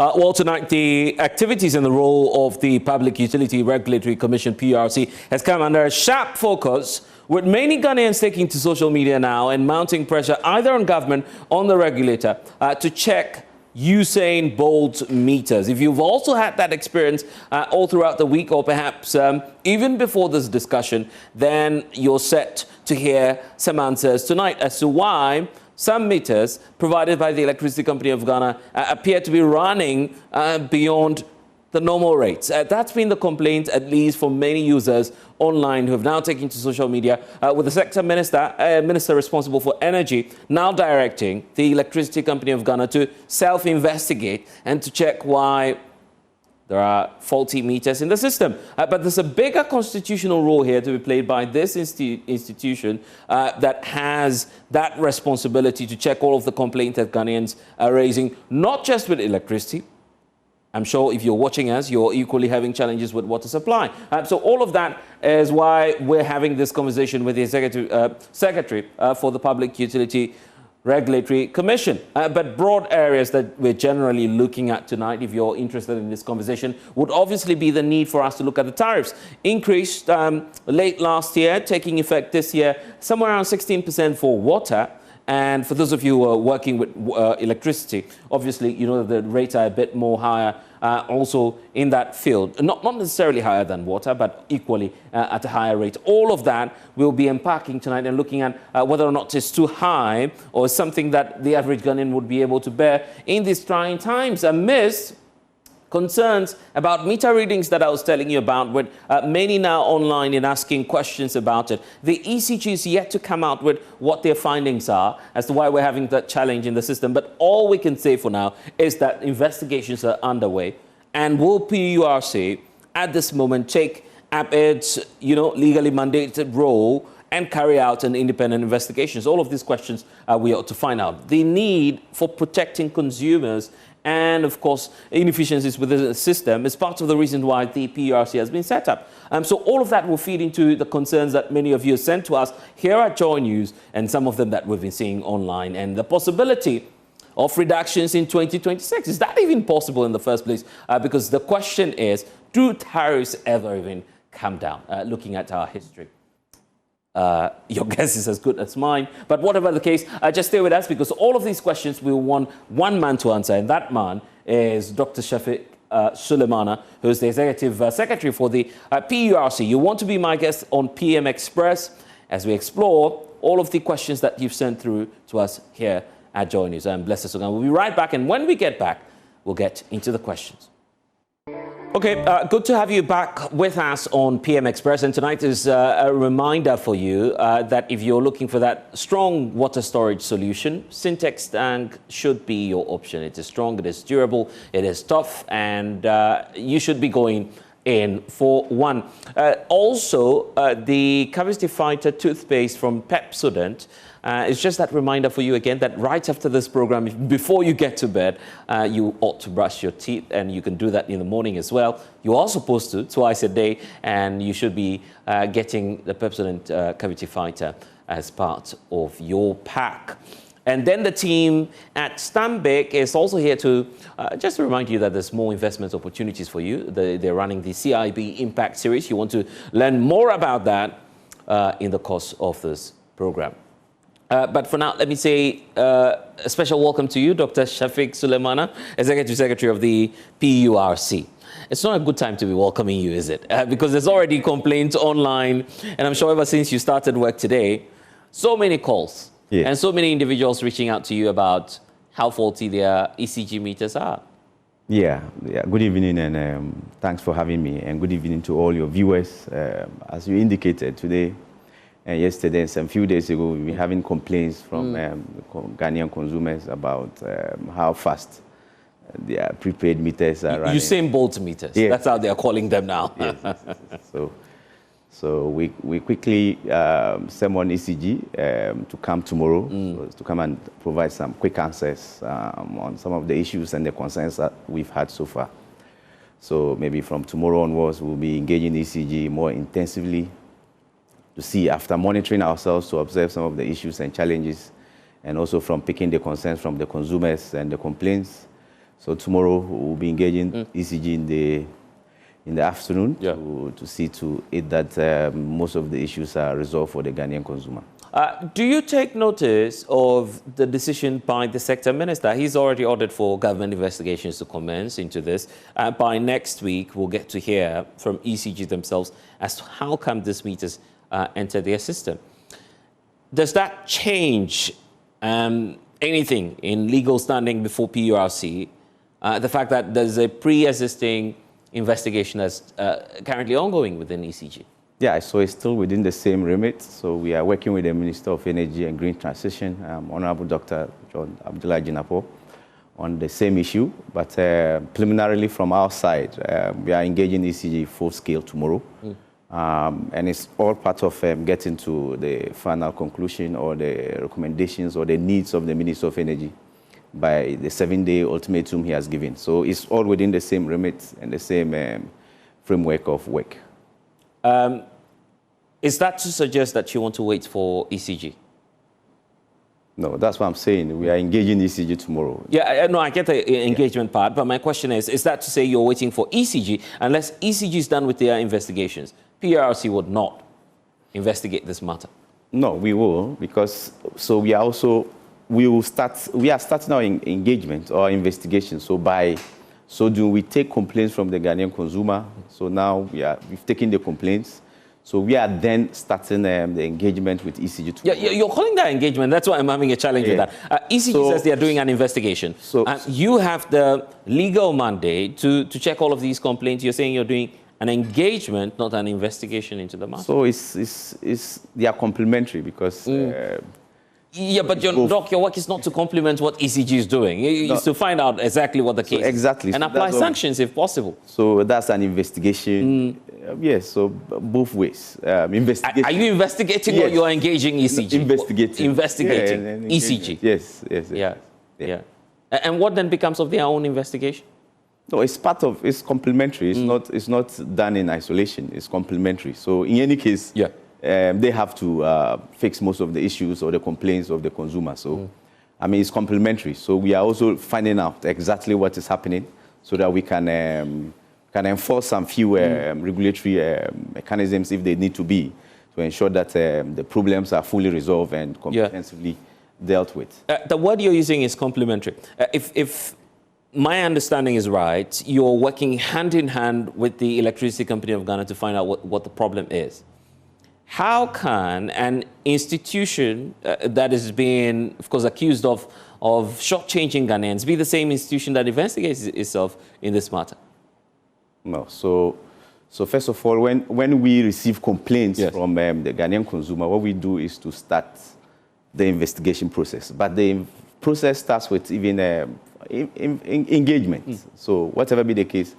Well, tonight, the activities and the role of the Public Utility Regulatory Commission, PURC, has come under a sharp focus, with many Ghanaians taking to social media now and mounting pressure either on government or on the regulator to check Usain Bolt meters. If you've also had that experience all throughout the week, or perhaps even before this discussion, then you're set to hear some answers tonight as to why some meters provided by the Electricity Company of Ghana appear to be running beyond the normal rates. That's been the complaint, at least for many users online who have now taken to social media, with the sector minister responsible for energy now directing the Electricity Company of Ghana to self-investigate and to check why there are faulty meters in the system. But there's a bigger constitutional role here to be played by this institution that has that responsibility to check all of the complaints that Ghanaians are raising, not just with electricity. I'm sure if you're watching us, you're equally having challenges with water supply. So all of that is why we're having this conversation with the Secretary for the Public Utility Regulatory Commission. But broad areas that we're generally looking at tonight, if you're interested in this conversation, would obviously be the need for us to look at the tariffs. Increased late last year, taking effect this year, somewhere around 16% for water. And for those of you who are working with electricity, obviously, you know that the rates are a bit more higher also in that field. Not necessarily higher than water, but equally at a higher rate. All of that we'll be unpacking tonight and looking at whether or not it's too high or something that the average Ghanaian would be able to bear in these trying times, amidst concerns about meter readings that I was telling you about, with many now online and asking questions about it. The ECG is yet to come out with what their findings are as to why we're having that challenge in the system. But all we can say for now is that investigations are underway. And will PURC at this moment take up its, legally mandated role and carry out an independent investigation? All of these questions we ought to find out. The need for protecting consumers and, of course, inefficiencies within the system is part of the reason why the PURC has been set up. So all of that will feed into the concerns that many of you have sent to us here at JoyNews, and some of them that we've been seeing online, and the possibility of reductions in 2026. Is that even possible in the first place? Because the question is, do tariffs ever even come down, looking at our history? Your guess is as good as mine, but whatever the case, just stay with us, because all of these questions we want one man to answer, and that man is Dr. Shafik Sulemana, who is the Executive Secretary for the PURC. You want to be my guest on PM Express as we explore all of the questions that you've sent through to us here at JoyNews. I'm Blessed Sogah. We'll be right back, and when we get back, we'll get into the questions. Okay, good to have you back with us on PM Express. And tonight is a reminder for you that if you're looking for that strong water storage solution, Syntex tank should be your option. It is strong, it is durable, it is tough, and you should be going in for one. Also, the cavity fighter toothpaste from Pepsodent. It's just that reminder for you again that right after this program, before you get to bed, you ought to brush your teeth, and you can do that in the morning as well. You are supposed to twice a day, and you should be getting the Pepsodent cavity fighter as part of your pack. And then the team at Stanbic is also here to just to remind you that there's more investment opportunities for you. They're running the CIB Impact Series. You want to learn more about that in the course of this program. But for now, let me say a special welcome to you, Dr. Shafik Sulemana, Executive Secretary of the PURC. It's not a good time to be welcoming you, is it? Because there's already complaints online, and I'm sure ever since you started work today, so many calls and so many individuals reaching out to you about how faulty their ECG meters are. Yeah. Good evening, and thanks for having me, and good evening to all your viewers. As you indicated today, yesterday and some few days ago, we've been having complaints from Ghanaian consumers about how fast their prepaid meters are running. Usain Bolt meters. Yes. That's how they are calling them now. Yes. So we quickly summoned ECG to come tomorrow, to come and provide some quick answers on some of the issues and the concerns that we've had so far. So maybe from tomorrow onwards, we'll be engaging ECG more intensively to see, after monitoring ourselves, to observe some of the issues and challenges, and also from picking the concerns from the consumers and the complaints, So tomorrow we'll be engaging ECG in the afternoon to see to it that most of the issues are resolved for the Ghanaian consumer. Do you take notice of the decision by the sector minister? He's already ordered for government investigations to commence into this. By next week, we'll get to hear from ECG themselves as to how come these meters enter their system. Does that change anything in legal standing before PURC? The fact that there's a pre-existing investigation that's currently ongoing within ECG? Yeah, so it's still within the same remit. So we are working with the Minister of Energy and Green Transition, Honorable Dr. John Abdullah Jinapo, on the same issue. But preliminarily from our side, we are engaging ECG full scale tomorrow. And it's all part of getting to the final conclusion or the recommendations or the needs of the Minister of Energy by the 7-day ultimatum he has given. So it's all within the same remit and the same framework of work. Is that to suggest that you want to wait for ECG? No, that's what I'm saying. We are engaging ECG tomorrow. Yeah, no, I get the engagement part, but my question is that to say you're waiting for ECG unless ECG is done with their investigations? PURC would not investigate this matter. No, we will, because so we are starting our engagement or investigation. So do we take complaints from the Ghanaian consumer? So now we've taken the complaints. So we are then starting the engagement with ECG. Yeah, you're calling that engagement. That's why I'm having a challenge with that. ECG says they are doing an investigation. And you have the legal mandate to check all of these complaints. You're saying you're doing an engagement, not an investigation into the matter. So they are complementary because... yeah, but your work is not to complement what ECG is doing. It's to find out exactly what the case is. Exactly. And apply sanctions if possible. So that's an investigation. Yes, so both ways. Investigation. Are you investigating or you are engaging ECG? Investigating ECG. Yes. Yeah. And what then becomes of their own investigation? No, it's complementary. It's not done in isolation. It's complementary. So in any case, they have to fix most of the issues or the complaints of the consumer. So, I mean, it's complementary. So we are also finding out exactly what is happening so that we can enforce some few regulatory mechanisms if they need to be to ensure that the problems are fully resolved and comprehensively dealt with. The word you're using is complementary. If my understanding is right, you're working hand in hand with the Electricity Company of Ghana to find out what the problem is. How can an institution that is being, of course, accused of shortchanging Ghanaians be the same institution that investigates itself in this matter? No. So first of all, when we receive complaints from the Ghanaian consumer, what we do is to start the investigation process. But the process starts with even engagement. So whatever be the case,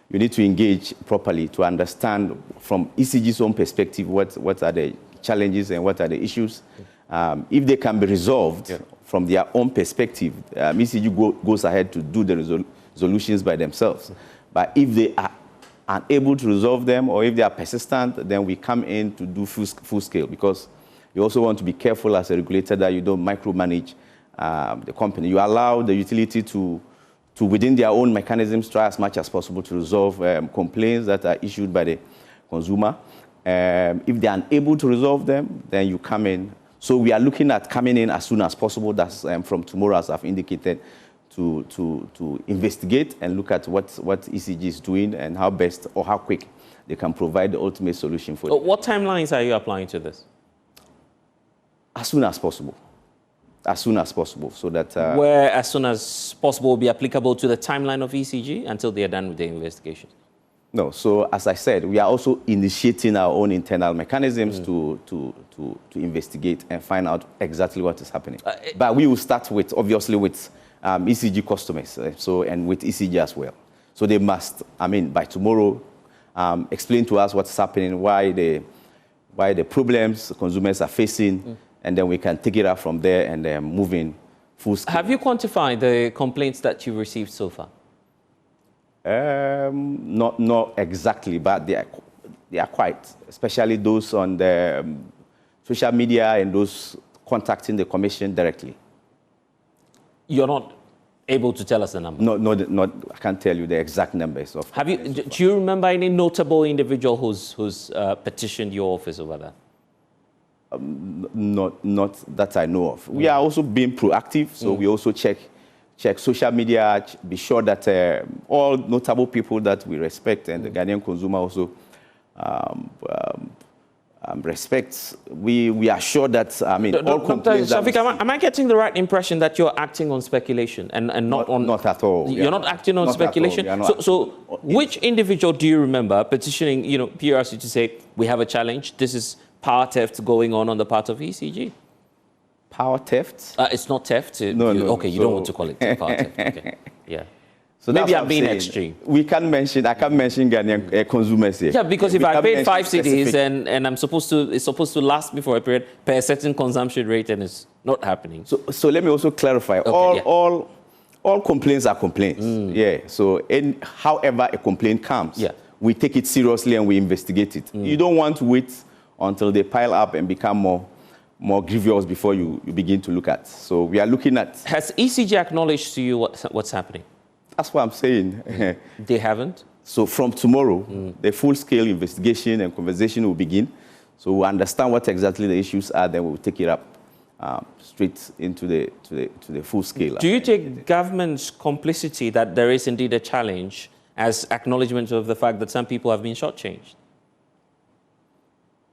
you need to engage properly to understand from ECG's own perspective what are the challenges and what are the issues. If they can be resolved from their own perspective, ECG goes ahead to do the resolutions by themselves. But if they are unable to resolve them or if they are persistent, then we come in to do full scale, because you also want to be careful as a regulator that you don't micromanage the company. You allow the utility to within their own mechanisms, try as much as possible to resolve complaints that are issued by the consumer. If they are unable to resolve them, then you come in. So we are looking at coming in as soon as possible. That's from tomorrow, as I've indicated, to investigate and look at what ECG is doing and how best or how quick they can provide the ultimate solution for them. What timelines are you applying to this? As soon as possible. As soon as possible, so that... Where as soon as possible will be applicable to the timeline of ECG until they are done with the investigation? No, so as I said, we are also initiating our own internal mechanisms to investigate and find out exactly what is happening. But we will start with, obviously, with ECG customers, and with ECG as well. So they must, by tomorrow, explain to us what's happening, why the problems consumers are facing, and then we can take it up from there and move in full scale. Have you quantified the complaints that you've received so far? Not exactly, but they are quite, especially those on the social media and those contacting the commission directly. You're not able to tell us the number? Not. I can't tell you the exact numbers of. Do you remember any notable individual who's petitioned your office over that? Not that I know of. We are also being proactive, so we also check social media, be sure that all notable people that we respect and the Ghanaian consumer also respects. We are sure that, I mean, all complaints... Dr. Shafiq, am I getting the right impression that you're acting on speculation and not on... Not at all. You're not acting on speculation? So which individual do you remember petitioning, PRC to say, we have a challenge, this is power theft going on the part of ECG? Power theft? It's not theft? No. Okay, you don't want to call it power theft. Okay, yeah. So maybe I'm being extreme. I can't mention Ghanaian consumers here. Yeah, because if I paid 5 cedis and it's supposed to last me for a period per a certain consumption rate, and it's not happening. So let me also clarify. Okay, all complaints are complaints. Yeah. So however a complaint comes, we take it seriously and we investigate it. You don't want to wait until they pile up and become more grievous before you begin to look at. So we are looking at... Has ECG acknowledged to you what's happening? That's what I'm saying. They haven't? So from tomorrow, the full-scale investigation and conversation will begin. So we'll understand what exactly the issues are, then we'll take it up straight into the full scale. Do you take government's complicity that there is indeed a challenge as acknowledgement of the fact that some people have been shortchanged?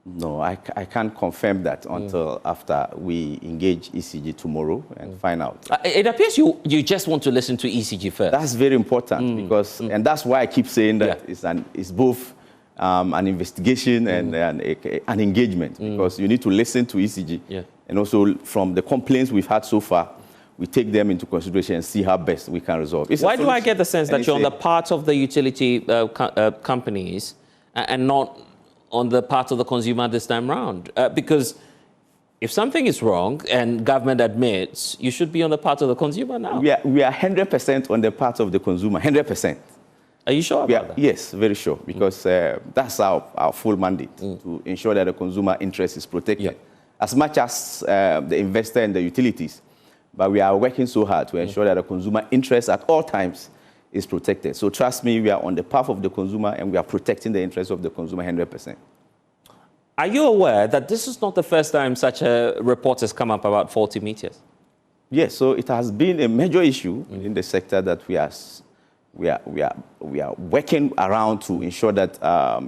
No, I can't confirm that until after we engage ECG tomorrow and find out. It appears you just want to listen to ECG first. That's very important because, and that's why I keep saying that it's both an investigation and an engagement because you need to listen to ECG. Yeah. And also from the complaints we've had so far, we take them into consideration and see how best we can resolve. Why do I get the sense that you're on the part of the utility companies and not on the part of the consumer this time round? Because if something is wrong and government admits, you should be on the part of the consumer now. We are 100% on the part of the consumer, 100%. Are you sure about that? Yes, very sure, because that's our full mandate, to ensure that the consumer interest is protected, as much as the investor and the utilities. But we are working so hard to ensure that the consumer interest at all times is protected. So trust me, we are on the path of the consumer and we are protecting the interests of the consumer 100%. Are you aware that this is not the first time such a report has come up about faulty meters? Yes, so it has been a major issue in the sector that we are working around to ensure that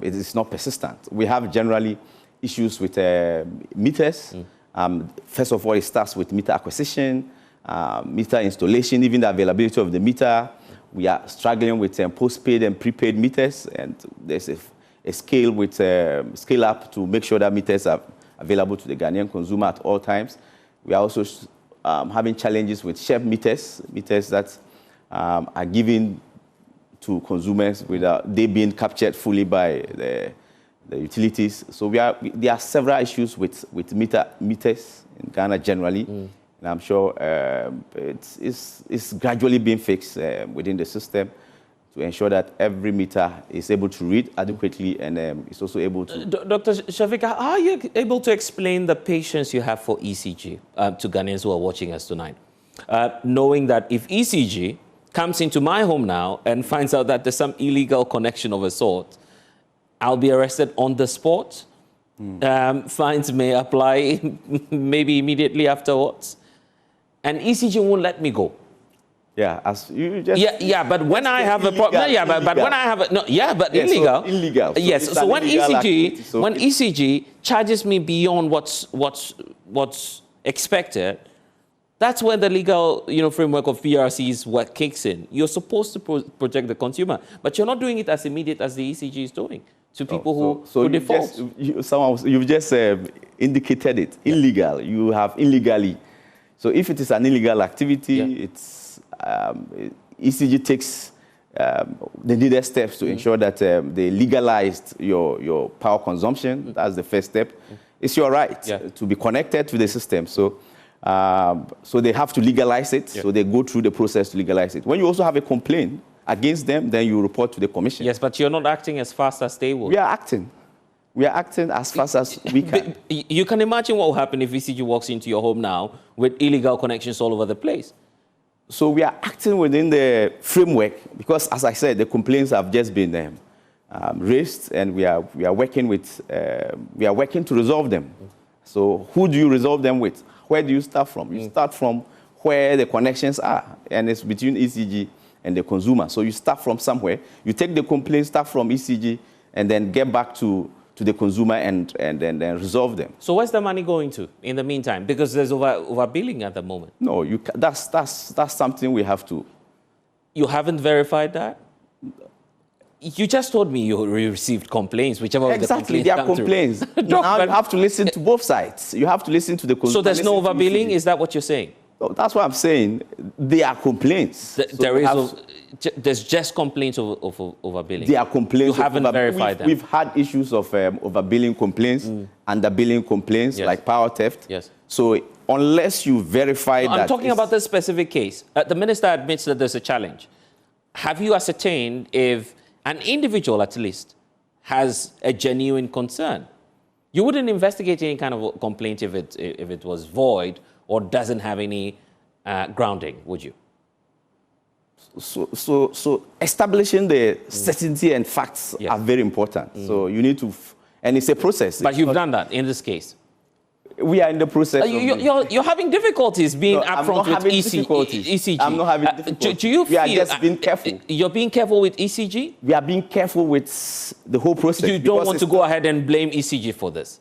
it is not persistent. We have generally issues with meters. First of all, it starts with meter acquisition, meter installation, even the availability of the meter. We are struggling with postpaid and prepaid meters, and there's a scale with scale up to make sure that meters are available to the Ghanaian consumer at all times. We are also having challenges with shared meters that are given to consumers without they being captured fully by the utilities. So there are several issues with meters in Ghana generally. And I'm sure it's gradually being fixed within the system to ensure that every meter is able to read adequately and is also able to... Dr. Shafiq, how are you able to explain the patience you have for ECG to Ghanaians who are watching us tonight? Knowing that if ECG comes into my home now and finds out that there's some illegal connection of a sort, I'll be arrested on the spot. Fines may apply maybe immediately afterwards. And ECG won't let me go. Yeah, as you just... but when I have a problem... when I have a... No, but illegal. So illegal. So yes, so when ECG charges me beyond what's expected, that's where the legal framework of PRC's work kicks in. You're supposed to protect the consumer, but you're not doing it as immediate as the ECG is doing to people who default. You've just indicated it. Illegal. You have illegally. So if it is an illegal activity, it's ECG takes the needed steps to ensure that they legalized your power consumption. That's the first step. It's your right to be connected to the system. So they have to legalize it. So they go through the process to legalize it. When you also have a complaint against them, then you report to the commission. Yes, but you're not acting as fast as they would. We are acting. We are acting as fast as we can. You can imagine what will happen if ECG walks into your home now with illegal connections all over the place. So we are acting within the framework because, as I said, the complaints have just been raised, and we are working to resolve them. So who do you resolve them with? Where do you start from? You start from where the connections are, and it's between ECG and the consumer. So you start from somewhere. You take the complaint, start from ECG, and then get back to the consumer and resolve them. So where's the money going to in the meantime? Because there's overbilling at the moment. No, that's something we have to. You haven't verified that? You just told me you received complaints, whichever exactly, the complaints there are complaints. No, now you have to listen to both sides. You have to listen to the consumer. So there's no overbilling? Is that what you're saying? No, that's what I'm saying. There are complaints. There's just complaints of overbilling. There are complaints. You haven't verified them. We've had issues of overbilling complaints, underbilling complaints, like power theft. Yes. So unless you verify that... I'm talking about this specific case. The minister admits that there's a challenge. Have you ascertained if an individual, at least, has a genuine concern? You wouldn't investigate any kind of complaint if it was void or doesn't have any grounding, would you? So establishing the certainty and facts are very important. So you need to, and it's a process. But you've done that in this case. We are in the process. You're having difficulties being upfront with ECG. I'm not having difficulties. Do you feel we are just being careful? You're being careful with ECG? We are being careful with the whole process. You don't want to go ahead and blame ECG for this?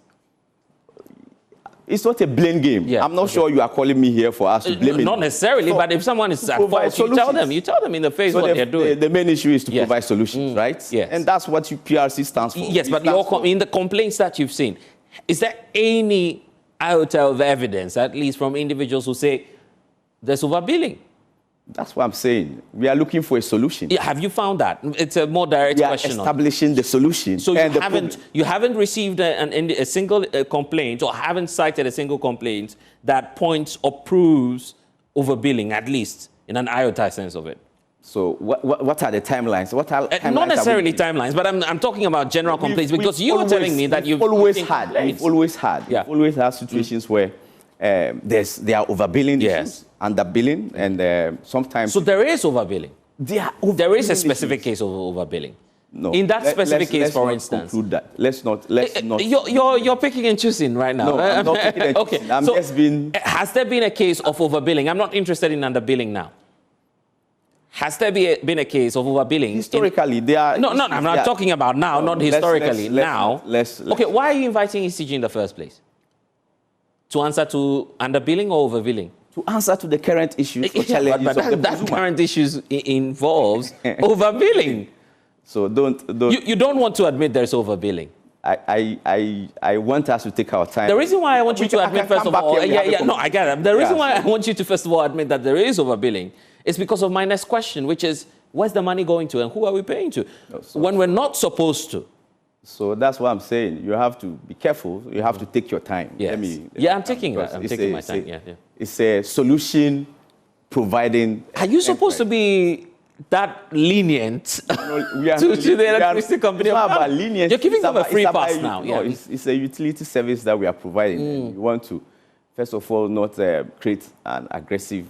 It's not a blame game. Yeah, I'm not sure you are calling me here for us to blame it. Not necessarily, but if someone is at fault, you tell them in the face what they're doing. The main issue is to provide solutions, right? Yes. And that's what PRC stands for. Yes, but in the complaints that you've seen, is there any iota of evidence, at least from individuals who say there's overbilling? That's what I'm saying. We are looking for a solution. Yeah, have you found that? It's a more direct question. We are establishing the solution. So you haven't received a single complaint or haven't cited a single complaint that points or proves overbilling, at least in an iota sense of it. So what are the timelines? Not necessarily timelines, but I'm talking about general complaints, because you were telling me that you've always had situations where there are overbilling issues, underbilling, and sometimes... So there is overbilling? There is a specific case of overbilling? No. In that specific case, for instance? Let's not. You're picking and choosing right now. No, I'm not picking and choosing. Okay, has there been a case of overbilling? I'm not interested in underbilling now. Has there been a case of overbilling? Historically, there are... No, I'm not talking about now, not historically. Now. Okay, why are you inviting ECG in the first place? To answer to underbilling or overbilling? To answer to the current issues or challenges but that current issues involves overbilling. So don't... You don't want to admit there's overbilling. I want us to take our time. The reason why I want you to admit, first of all... I get it. The reason why I want you to, first of all, admit that there is overbilling is because of my next question, which is, where's the money going to and who are we paying to? When we're not supposed to. So that's what I'm saying. You have to be careful. You have to take your time. Yes. I'm taking that. I'm taking my time. It's a solution providing... Are you supposed to be that lenient to the electricity company? It's not about leniency. You're giving them a free pass now. No, it's a utility service that we are providing. We want to, first of all, not create an aggressive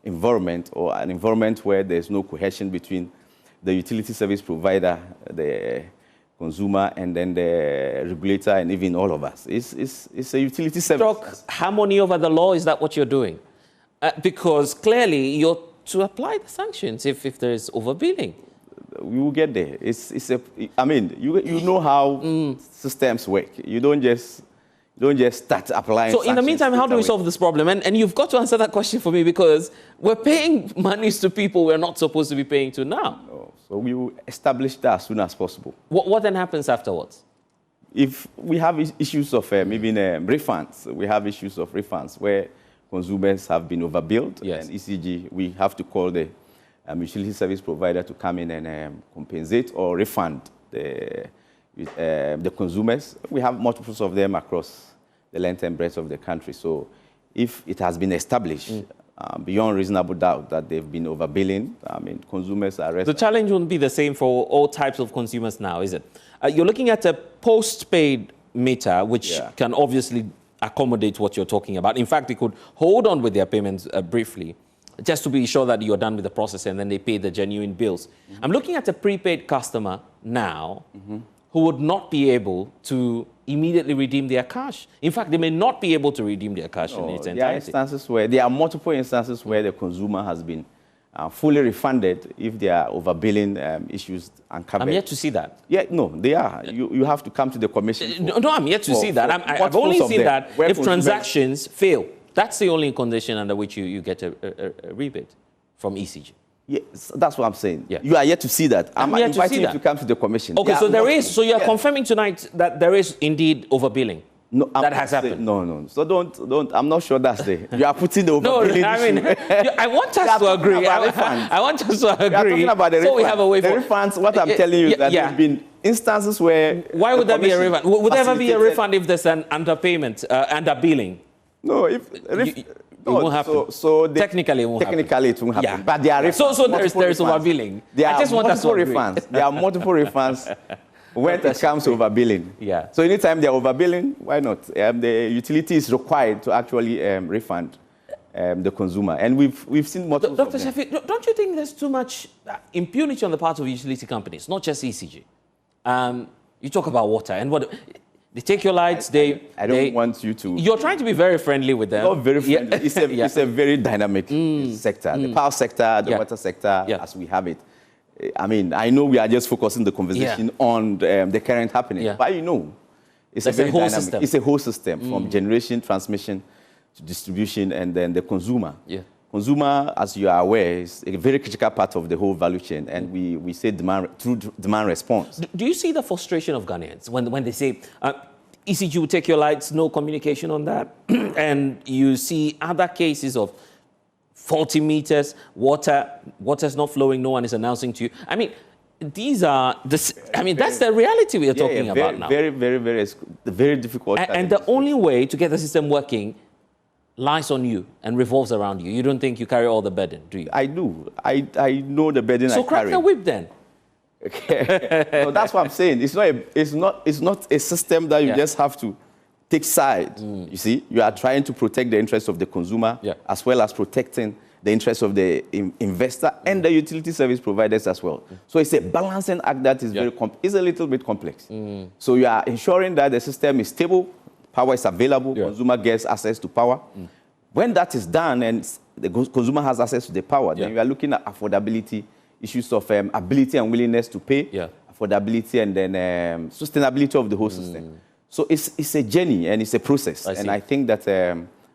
environment or an environment where there's no cohesion between the utility service provider, the consumer, and then the regulator, and even all of us. It's a utility service. Harmony over the law, is that what you're doing? Because clearly you're to apply the sanctions if there is overbilling. We will get there. You know how systems work. You don't just start applying. So in the meantime, how do we solve this problem? And you've got to answer that question for me, because we're paying monies to people we're not supposed to be paying to now. So we will establish that as soon as possible. What then happens afterwards? If we have issues of maybe refunds, we have issues of refunds where consumers have been overbilled, and ECG, we have to call the utility service provider to come in and compensate or refund the consumers. We have multiples of them across the length and breadth of the country. So if it has been established beyond reasonable doubt that they've been overbilling, consumers are arrested. The challenge won't be the same for all types of consumers now, is it? You're looking at a post-paid meter, which can obviously accommodate what you're talking about. In fact, it could hold on with their payments briefly. just to be sure that you're done with the process, and then they pay the genuine bills. I'm looking at a prepaid customer now who would not be able to immediately redeem their cash. In fact, they may not be able to redeem their cash in its entirety. There are multiple instances where the consumer has been fully refunded if there are overbilling issues uncovered. I'm yet to see that. Yeah, no, they are. You have to come to the commission. No, I'm yet to see that. I've only seen that if transactions fail. That's the only condition under which you get a rebate from ECG. Yes, that's what I'm saying. Yeah. You are yet to see that. I'm inviting you to come to the commission. Okay, so there is. So you are confirming tonight that there is indeed overbilling. No, that has happened. No. So don't. I'm not sure that's the. You are putting the overbilling. No, I mean, I want us to agree. I want us to agree. We are talking about the refunds. So we have a way the refunds. What I'm telling you is that there have been instances where. Why would there be a refund? Would there ever be a refund if there's an underpayment, underbilling? No, it won't happen. So technically, it won't happen. Technically, it won't happen. Yeah. But there are so there's overbilling. I just want us to refunds. There are multiple refunds when it comes to overbilling. Yeah. So anytime they're overbilling, why not? The utility is required to actually refund the consumer, and we've seen multiple. Dr. Shafi, don't you think there's too much impunity on the part of utility companies, not just ECG? You talk about water and what. They take your lights. I don't want you to. You're trying to be very friendly with them. Not very friendly. Yeah. It's a very dynamic sector. The power sector, the water sector, as we have it. I mean, I know we are just focusing the conversation on the current happening, but it's a very whole dynamic. System. It's a whole system from generation, transmission, to distribution, and then the consumer. Yeah. Consumer, as you are aware, is a very critical part of the whole value chain, and we say through demand response. Do you see the frustration of Ghanaians when they say, ECG will take your lights, no communication on that, and you see other cases of faulty meters, water's not flowing, no one is announcing to you. I mean, that's the reality we are talking about now. Very difficult. And the only way to get the system working lies on you and revolves around you. You don't think you carry all the burden, do you? I do. I know the burden I carry. So crack the whip then. No, that's what I'm saying. It's not a system that you just have to take side. You see, you are trying to protect the interests of the consumer as well as protecting the interests of the investor and the utility service providers as well. So it's a balancing act that is is a little bit complex. So you are ensuring that the system is stable, power is available, consumer gets access to power. When that is done and the consumer has access to the power, then you are looking at affordability, issues of ability and willingness to pay, affordability, and then sustainability of the whole system. So it's a journey and it's a process. I think that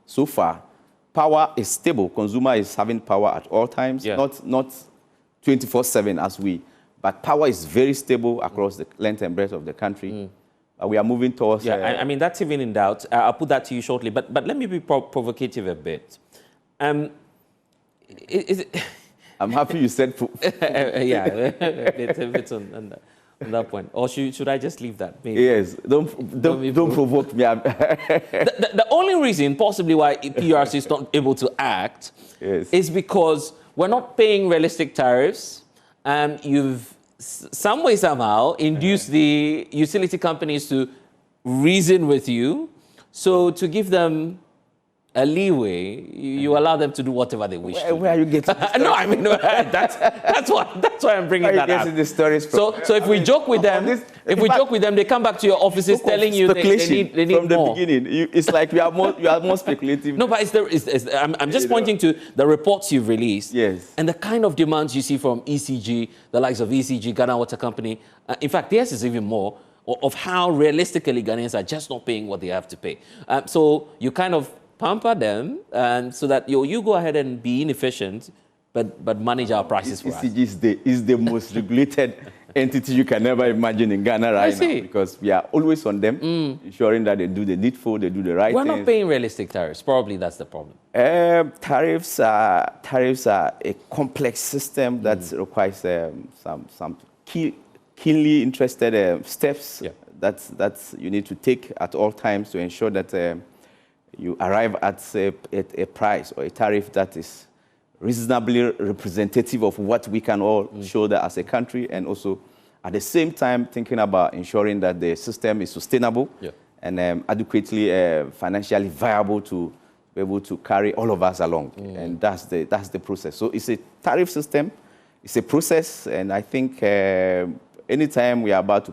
so far, power is stable. Consumer is having power at all times, not 24/7 but power is very stable across the length and breadth of the country. We are moving towards... I mean, that's even in doubt. I'll put that to you shortly. But let me be provocative a bit. I'm happy you said... it's on that point. Or should I just leave that? Maybe. Yes, don't provoke me. The only reason possibly why PURC is not able to act is because we're not paying realistic tariffs. You've some way, somehow, induced the utility companies to reason with you. So to give them a leeway, you allow them to do whatever they wish. Where are you getting the stories? No, I mean, that's why I'm bringing that up. The stories from? So if we joke with them, they come back to your offices telling you they need from the more. beginning. It's like you are more speculative. No, but I'm just pointing to the reports you've released. Yes. And the kind of demands you see from ECG, the likes of ECG, Ghana Water Company. In fact, theirs is even more of how realistically Ghanaians are just not paying what they have to pay. So you kind of pamper them, and so that you go ahead and be inefficient, but manage our prices for us. ECG is the most regulated entity you can ever imagine in Ghana right now, because we are always on them, ensuring that they do the needful, they do the right thing. We're not paying realistic tariffs. Probably that's the problem. Tariffs are a complex system that requires some keenly interested steps that you need to take at all times to ensure that you arrive at a price or a tariff that is reasonably representative of what we can all shoulder as a country, and also at the same time thinking about ensuring that the system is sustainable and adequately financially viable to be able to carry all of us along. And that's the process. So it's a tariff system, it's a process, and I think anytime we are about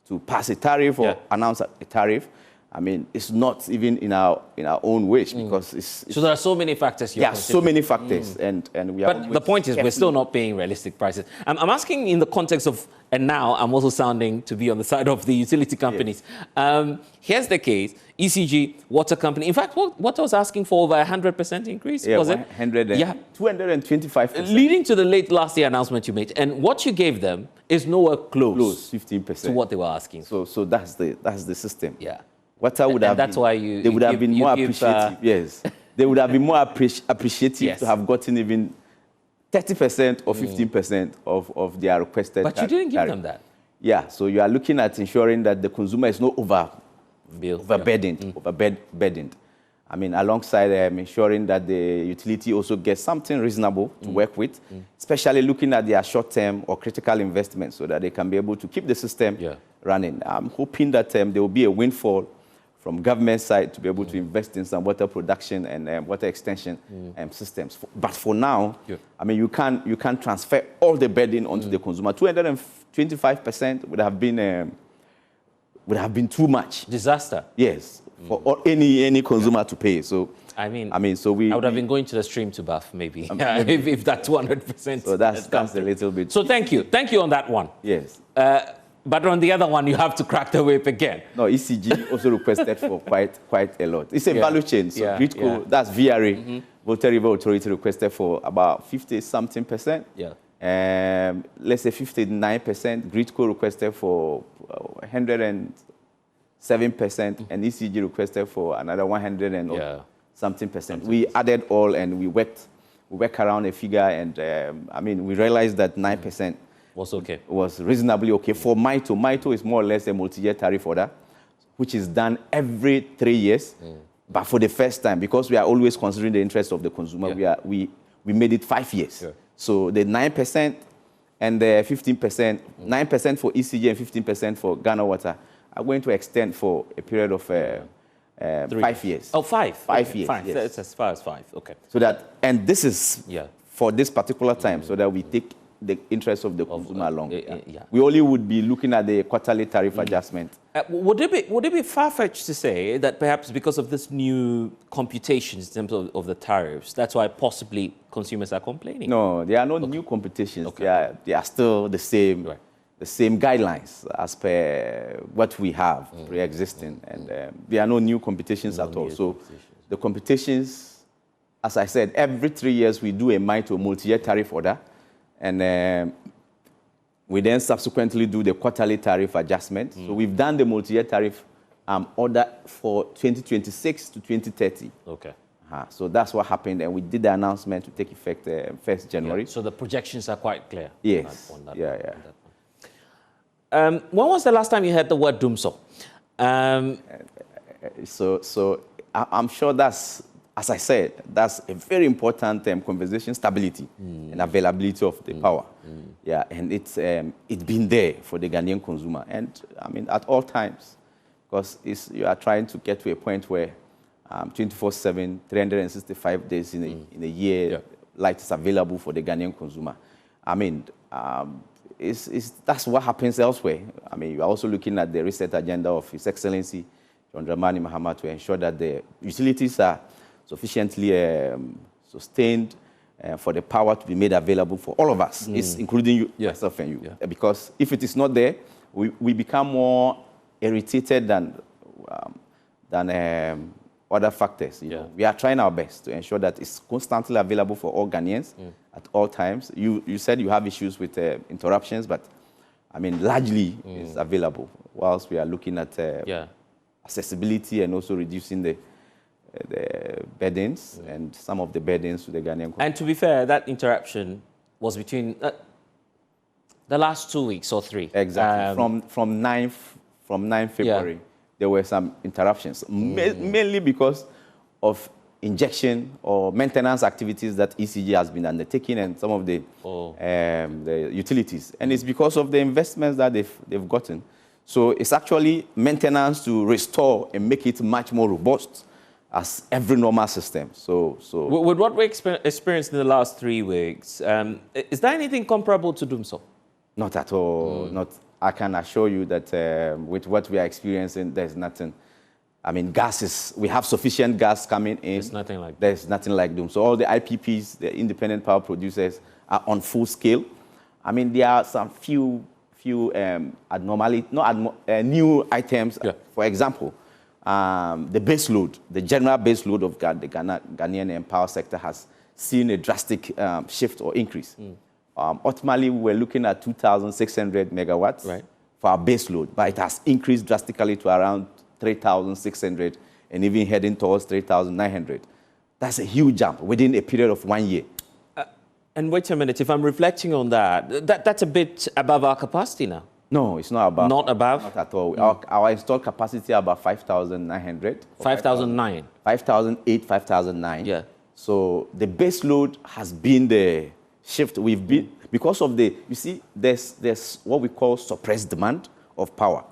to pass a tariff or announce a tariff, I mean, it's not even in our own wish, because it's so there are so many factors. So many factors, and we are. But the point is, we're still not paying realistic prices. I'm asking in the context of, and now I'm also sounding to be on the side of the utility companies. Yes. Here's the case: ECG, water company. In fact, what I was asking for over 100% increase, was it? 225%. Leading to the late last year announcement you made, and what you gave them is nowhere close 15% to what they were asking. So that's the system. Yeah. Water would have that's been, why you. They would have been more appreciative. Yes, they would have been more appreciative to have gotten even 30% or 15% of their requested. But you didn't give them that. Yeah, so you are looking at ensuring that the consumer is not overburdened. I mean, alongside ensuring that the utility also gets something reasonable to work with, especially looking at their short-term or critical investments, so that they can be able to keep the system running. I'm hoping that there will be a windfall from government side to be able to invest in some water production and water extension systems. But for now, I mean, you can't transfer all the burden onto the consumer. 225% would have been too much. Disaster. Yes, for any consumer to pay. So I would have been going to the stream to bath, maybe, if that 200%. So that's a little bit. So thank you on that one. Yes. But on the other one, you have to crack the whip again. No, ECG also requested for quite a lot. It's a value chain. So Gridco, that's VRA, Volta River Authority, requested for about 50-something%. Yeah. Let's say 59%. Gridco requested for 107%, and ECG requested for another 100-something%. We added all, and we worked around a figure, and we realized that 9%. Was reasonably okay. For MITO, MITO is more or less a multi-year tariff order, which is done every 3 years. But for the first time, because we are always considering the interest of the consumer, we made it 5 years. So the 9% and the 15%, 9% for ECG and 15% for Ghana Water, are going to extend for a period of 5 years. Oh, 5? 5 years. Fine. Yes. It's as far as 5. Okay. So that, and this is for this particular time, so that we take the interest of the consumer along. We only would be looking at the quarterly tariff adjustment. Would it be far-fetched to say that perhaps because of this new computations in terms of the tariffs, that's why possibly consumers are complaining? No, there are no new computations. They are still the same, the same guidelines as per what we have pre-existing, and there are no new computations at all. So the computations, as I said, every 3 years we do a MITO, multi-year tariff order. And we then subsequently do the quarterly tariff adjustment. So we've done the multi-year tariff order for 2026 to 2030. Okay. So that's what happened, and we did the announcement to take effect 1st January. So the projections are quite clear. Yes. When was the last time you heard the word doomsday? So I'm sure that's, as I said, that's a very important conversation, stability and availability of the power. Yeah, and it's been there for the Ghanaian consumer. And I mean, at all times, because you are trying to get to a point where 24/7, 365 days in a year, light is available for the Ghanaian consumer. I mean, that's what happens elsewhere. I mean, you are also looking at the reset agenda of His Excellency John Dramani Mahama to ensure that the utilities are sufficiently sustained for the power to be made available for all of us, including you, myself and you. Because if it is not there, we become more irritated than other factors. You know? We are trying our best to ensure that it's constantly available for all Ghanaians at all times. You said you have issues with interruptions, but I mean, largely it's available, whilst we are looking at accessibility and also reducing the burdens and some of the burdens to the Ghanaian community. And to be fair, that interruption was between the last 2 weeks or 3. Exactly. From 9 February, there were some interruptions, mainly because of injection or maintenance activities that ECG has been undertaking and some of the utilities. And it's because of the investments that they've gotten. So it's actually maintenance to restore and make it much more robust. as every normal system. So with what we experienced in the last 3 weeks, is there anything comparable to Dumso? Not at all. Not. I can assure you that with what we are experiencing, there's nothing. I mean, we have sufficient gas coming in. There's nothing like that. There's nothing like Dumso. So all the IPPs, the independent power producers, are on full scale. I mean, there are some few new items. Yeah. For example, the base load, the general base load of the Ghanaian power sector has seen a drastic shift or increase. Ultimately, we were looking at 2,600 megawatts for our base load, but it has increased drastically to around 3,600 and even heading towards 3,900. That's a huge jump within a period of 1 year. And wait a minute, if I'm reflecting on that's a bit above our capacity now. No, it's not above. Not above? Not at all. Our installed capacity is about 5,900. 5,009. 5,008, 5,009. Yeah. So the base load has been the shift we've been, because of you see, there's what we call suppressed demand of power.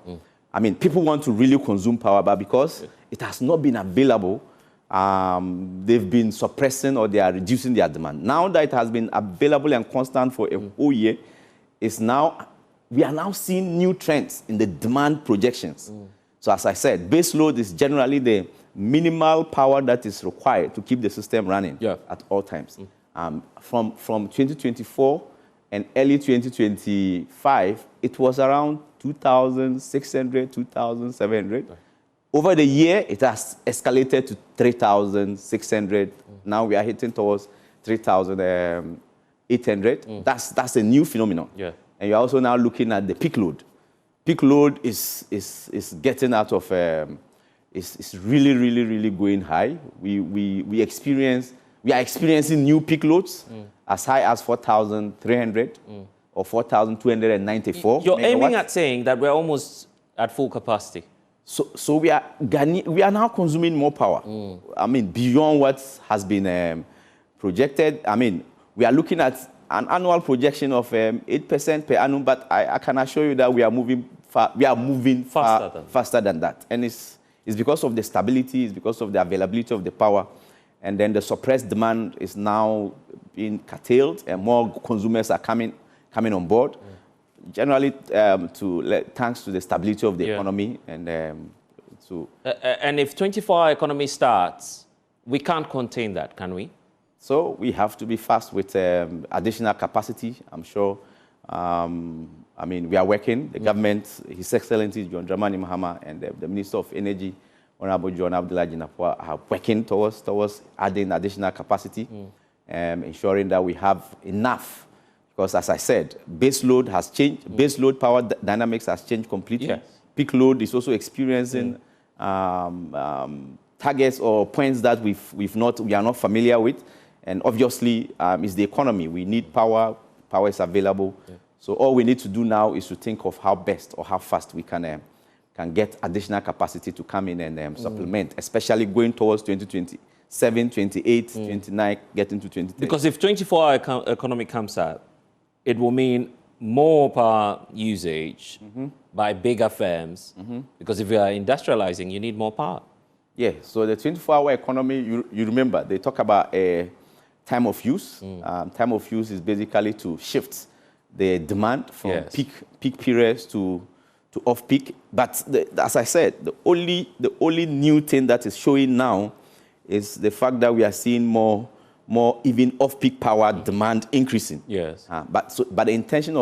I mean, people want to really consume power, but because it has not been available, they've been suppressing or they are reducing their demand. Now that it has been available and constant for a whole year, we are now seeing new trends in the demand projections. So as I said, base load is generally the minimal power that is required to keep the system running at all times. From 2024 and early 2025, it was around 2,600, 2,700. Over the year, it has escalated to 3,600. Now we are hitting towards 3,800. That's a new phenomenon. Yeah. And you're also now looking at the peak load. Peak load is getting out of, it's really, really, really going high. We are experiencing new peak loads as high as 4,300 or 4,294. You're megawatts. Aiming at saying that we're almost at full capacity. So we are now consuming more power. I mean, beyond what has been projected. I mean, we are looking at an annual projection of 8% per annum, but I can assure you that we are moving faster than that. And it's because of the stability, it's because of the availability of the power, and then the suppressed demand is now being curtailed, and more consumers are coming on board. Generally, thanks to the stability of the economy, and if 24-hour economy starts, we can't contain that, can we? So we have to be fast with additional capacity. I'm sure. I mean, we are working. The government, His Excellency John Dramani Mahama, and the Minister of Energy, Honorable John Abdullah Jinapua, are working towards adding additional capacity, ensuring that we have enough. Because as I said, base load has changed. Base load power dynamics has changed completely. Yes. Peak load is also experiencing targets or points that we are not familiar with. And obviously, it's the economy. We need power. Power is available. Yeah. So all we need to do now is to think of how best or how fast we can get additional capacity to come in and supplement, especially going towards 2027, 28, 29, getting to 2030. Because if 24-hour economy comes out, it will mean more power usage by bigger firms, because if you are industrializing, you need more power. Yeah, so the 24-hour economy, you remember, they talk about a time of use. Time of use is basically to shift the demand from peak periods to off-peak. But as I said, the only new thing that is showing now is the fact that we are seeing more even off-peak power demand increasing. Yes. But the intention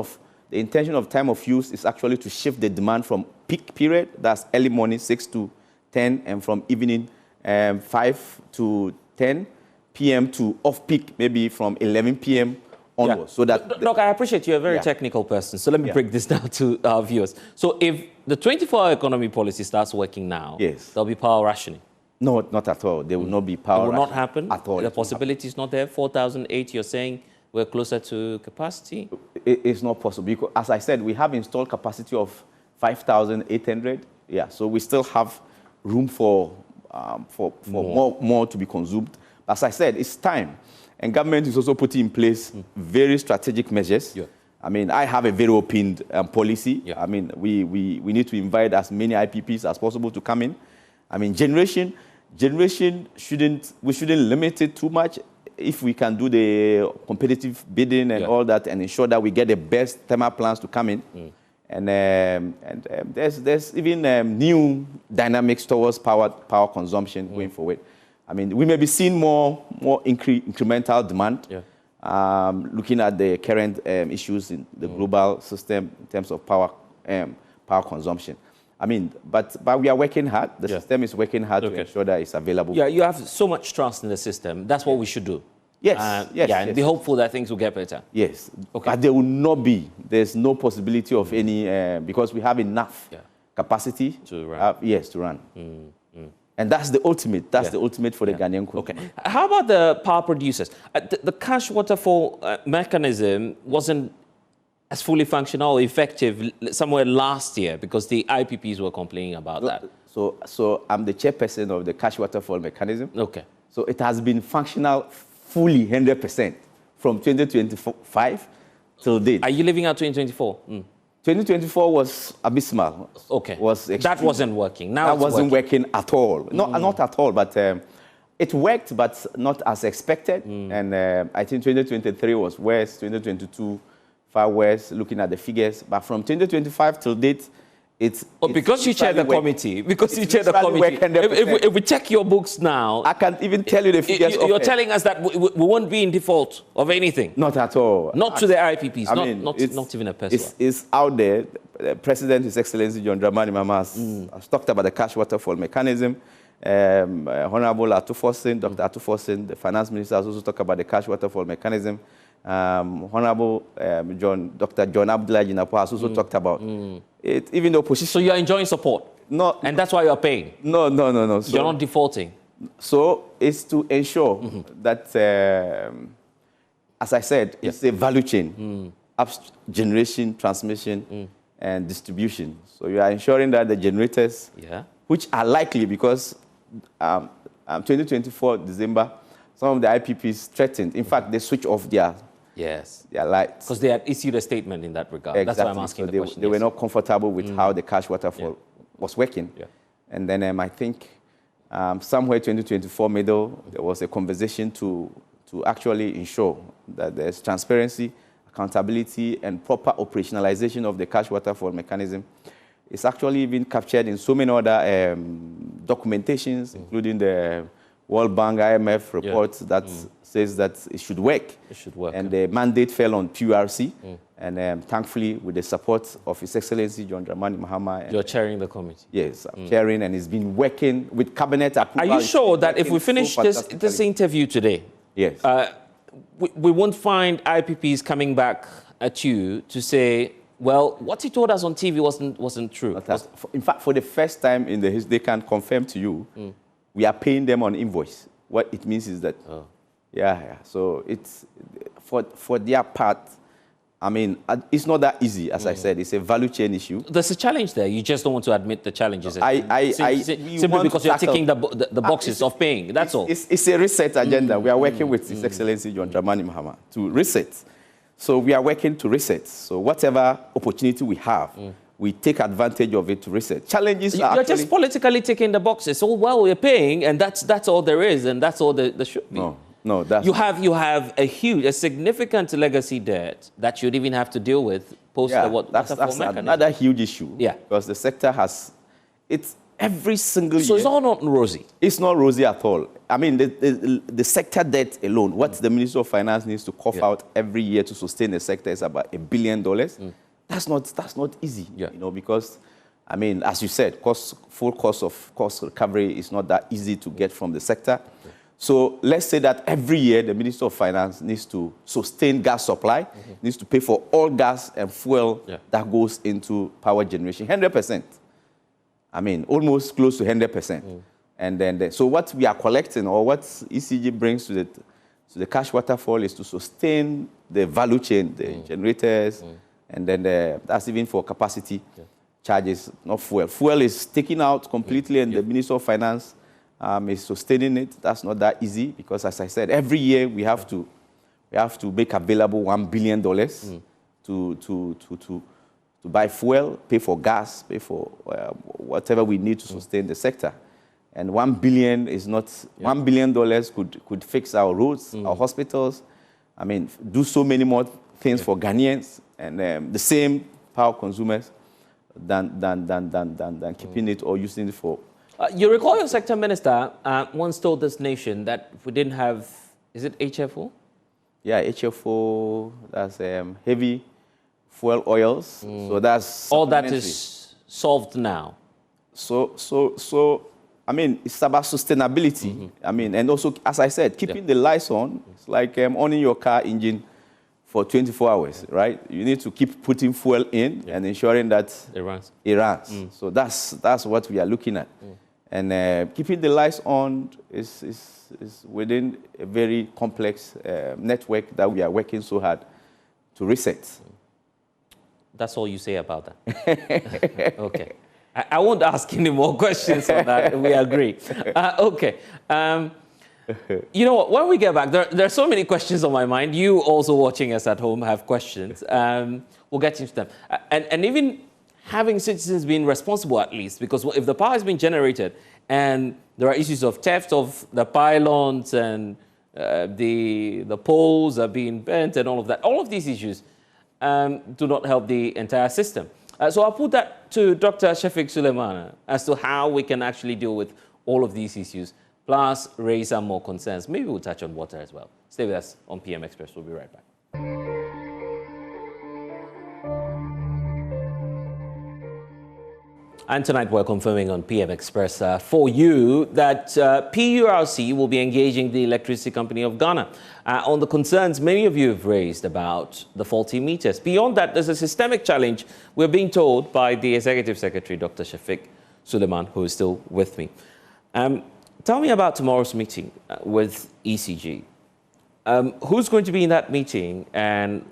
of time of use is actually to shift the demand from peak period, that's early morning 6 to 10, and from evening 5 to 10 p.m. to off-peak, maybe from 11 p.m. onwards. So that Doc, I appreciate you're a very technical person, so let me break this down to our viewers. So if the 24-hour economy policy starts working now, there'll be power rationing. No, not at all. There will not be power. It will not happen at all. The possibility is not there. 4,008, you're saying we're closer to capacity? It's not possible because, as I said, we have installed capacity of 5,800. Yeah, so we still have room for more to be consumed. As I said, it's time, and government is also putting in place very strategic measures. Yeah. I mean, I have a very open policy. Yeah. I mean, we need to invite as many IPPs as possible to come in. I mean, generation generation we shouldn't limit it too much. If we can do the competitive bidding and all that, and ensure that we get the best thermal plants to come in, and there's even new dynamics towards power consumption going forward. I mean, we may be seeing more incremental demand. Looking at the current issues in the global system in terms of power consumption. I mean, but we are working hard. The system is working hard to ensure that it's available. Yeah, you have so much trust in the system. That's what we should do. Yes, and be hopeful that things will get better. Yes, but there will not be. There's no possibility of any, because we have enough capacity to run. To run. And that's the ultimate. That's the ultimate for the Ghanaian consumer. Okay. How about the power producers? The cash waterfall mechanism wasn't as fully functional or effective somewhere last year because the IPPs were complaining about that. So I'm the chairperson of the cash waterfall mechanism. Okay. So it has been functional fully 100% from 2025 till date. Are you living out 2024? 2024 was abysmal. Okay. That wasn't working. Now that wasn't working at all. Not at all, but it worked, but not as expected. And I think 2023 was worse, 2022 far worse, looking at the figures. But from 2025 till date, because you chair the committee. Because you chair the committee. If we check your books now, I can't even tell you the figures. You're telling us that we won't be in default of anything. Not at all. Not to the IPPs. I mean, not even a peso. It's out there. The President, His Excellency John Dramani Mahama, has talked about the cash waterfall mechanism. Honorable Atufosin, Dr. Atufosin, the Finance Minister, has also talked about the cash waterfall mechanism. Honorable Dr. John Abdullah Jinapur has also talked about it, even the opposition. So you're enjoying support? No. And that's why you're paying? No. So, you're not defaulting? So it's to ensure that, as I said, it's a value chain, generation, transmission, and distribution. So you are ensuring that the generators, which are likely because 2024 December, some of the IPPs threatened. In fact, they switched off their lights. Because they had issued a statement in that regard. Exactly. That's why I'm asking the question. They were not comfortable with how the cash waterfall was working. And then I think somewhere 2024 middle, there was a conversation to actually ensure that there's transparency, accountability, and proper operationalization of the cash waterfall mechanism. It's actually been captured in so many other documentations, including the World Bank, IMF reports that says that it should work. It should work. And the mandate fell on PURC. And thankfully, with the support of His Excellency John Dramani Mahama. You're chairing the committee. Yes, I'm chairing, and it's been working with cabinet approval. Are you sure that if we finish this interview today, we won't find IPPs coming back at you to say, well, what he told us on TV wasn't true? In fact, for the first time in the history, they can confirm to you, we are paying them on invoice. What it means is that, so it's for their part. I mean, it's not that easy, as I said. It's a value chain issue. There's a challenge there. You just don't want to admit the challenges. Simply because you're ticking the boxes of paying. That's all. It's a reset agenda. We are working with His Excellency John Dramani Mahama to reset. So we are working to reset. So whatever opportunity we have, we take advantage of it to reset. Challenges are You're just politically ticking the boxes. Oh, well, we're paying, and that's all there is, and that's all there should be. No, that's... You have a significant legacy debt that you'd even have to deal with post that's another huge issue. Because the sector it's every single year. So it's all not rosy? It's not rosy at all. I mean, the sector debt alone, what the Minister of Finance needs to cough out every year to sustain the sector is about $1 billion. That's not easy, because, I mean, as you said, full cost recovery is not that easy to get from the sector. So let's say that every year the Minister of Finance needs to sustain gas supply, needs to pay for all gas and fuel that goes into power generation, 100%. I mean, almost close to 100%. And then, so what we are collecting, or what ECG brings to the cash waterfall, is to sustain the value chain, the generators, and then that's even for capacity charges, not fuel. Fuel is taken out completely, and the Minister of Finance is sustaining it. That's not that easy because, as I said, every year we have to make available $1 billion to buy fuel, pay for gas, pay for whatever we need to sustain the sector. And $1 billion is not, $1 billion could fix our roads, our hospitals. I mean, do so many more things for Ghanaians and the same power consumers than keeping it or using it for. You recall your sector minister once told this nation that if we didn't have, is it HFO? Yeah, HFO, that's heavy fuel oils. So that's all that is solved now. So I mean, it's about sustainability. I mean, and also, as I said, keeping the lights on. It's like owning your car engine for 24 hours, right? You need to keep putting fuel in and ensuring that it runs. So that's what we are looking at. And keeping the lights on is within a very complex network that we are working so hard to reset. That's all you say about that? Okay. I won't ask any more questions on that. We agree. Okay. You know what? When we get back, there are so many questions on my mind. You also watching us at home have questions. We'll get into them. And even having citizens being responsible, at least, because if the power has been generated and there are issues of theft of the pylons and the poles are being bent and all of that, all of these issues do not help the entire system. So I'll put that to Dr. Shafiq Suleiman as to how we can actually deal with all of these issues, plus raise some more concerns. Maybe we'll touch on water as well. Stay with us on PM Express. We'll be right back. And tonight we're confirming on PM Express for you that PURC will be engaging the Electricity Company of Ghana on the concerns many of you have raised about the faulty meters. Beyond that, there's a systemic challenge, we're being told by the Executive Secretary, Dr. Shafiq Suleiman, who is still with me. Tell me about tomorrow's meeting with ECG. Who's going to be in that meeting and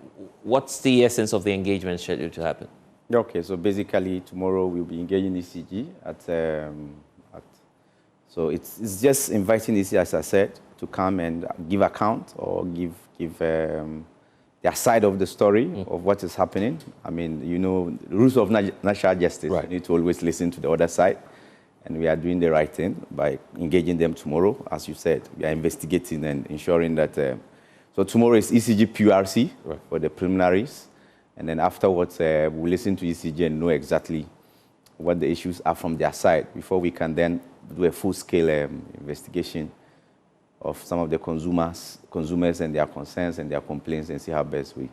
what's the essence of the engagement scheduled to happen? Okay, so basically tomorrow we'll be engaging ECG so it's just inviting ECG, as I said, to come and give account or give their side of the story of what is happening. I mean, you know, the rules of natural justice. Right. You need to always listen to the other side, and we are doing the right thing by engaging them tomorrow. As you said, we are investigating and ensuring that. So tomorrow is ECG PURC for the preliminaries. And then afterwards, we'll listen to ECG and know exactly what the issues are from their side before we can then do a full-scale investigation of some of the consumers and their concerns and their complaints and see how best we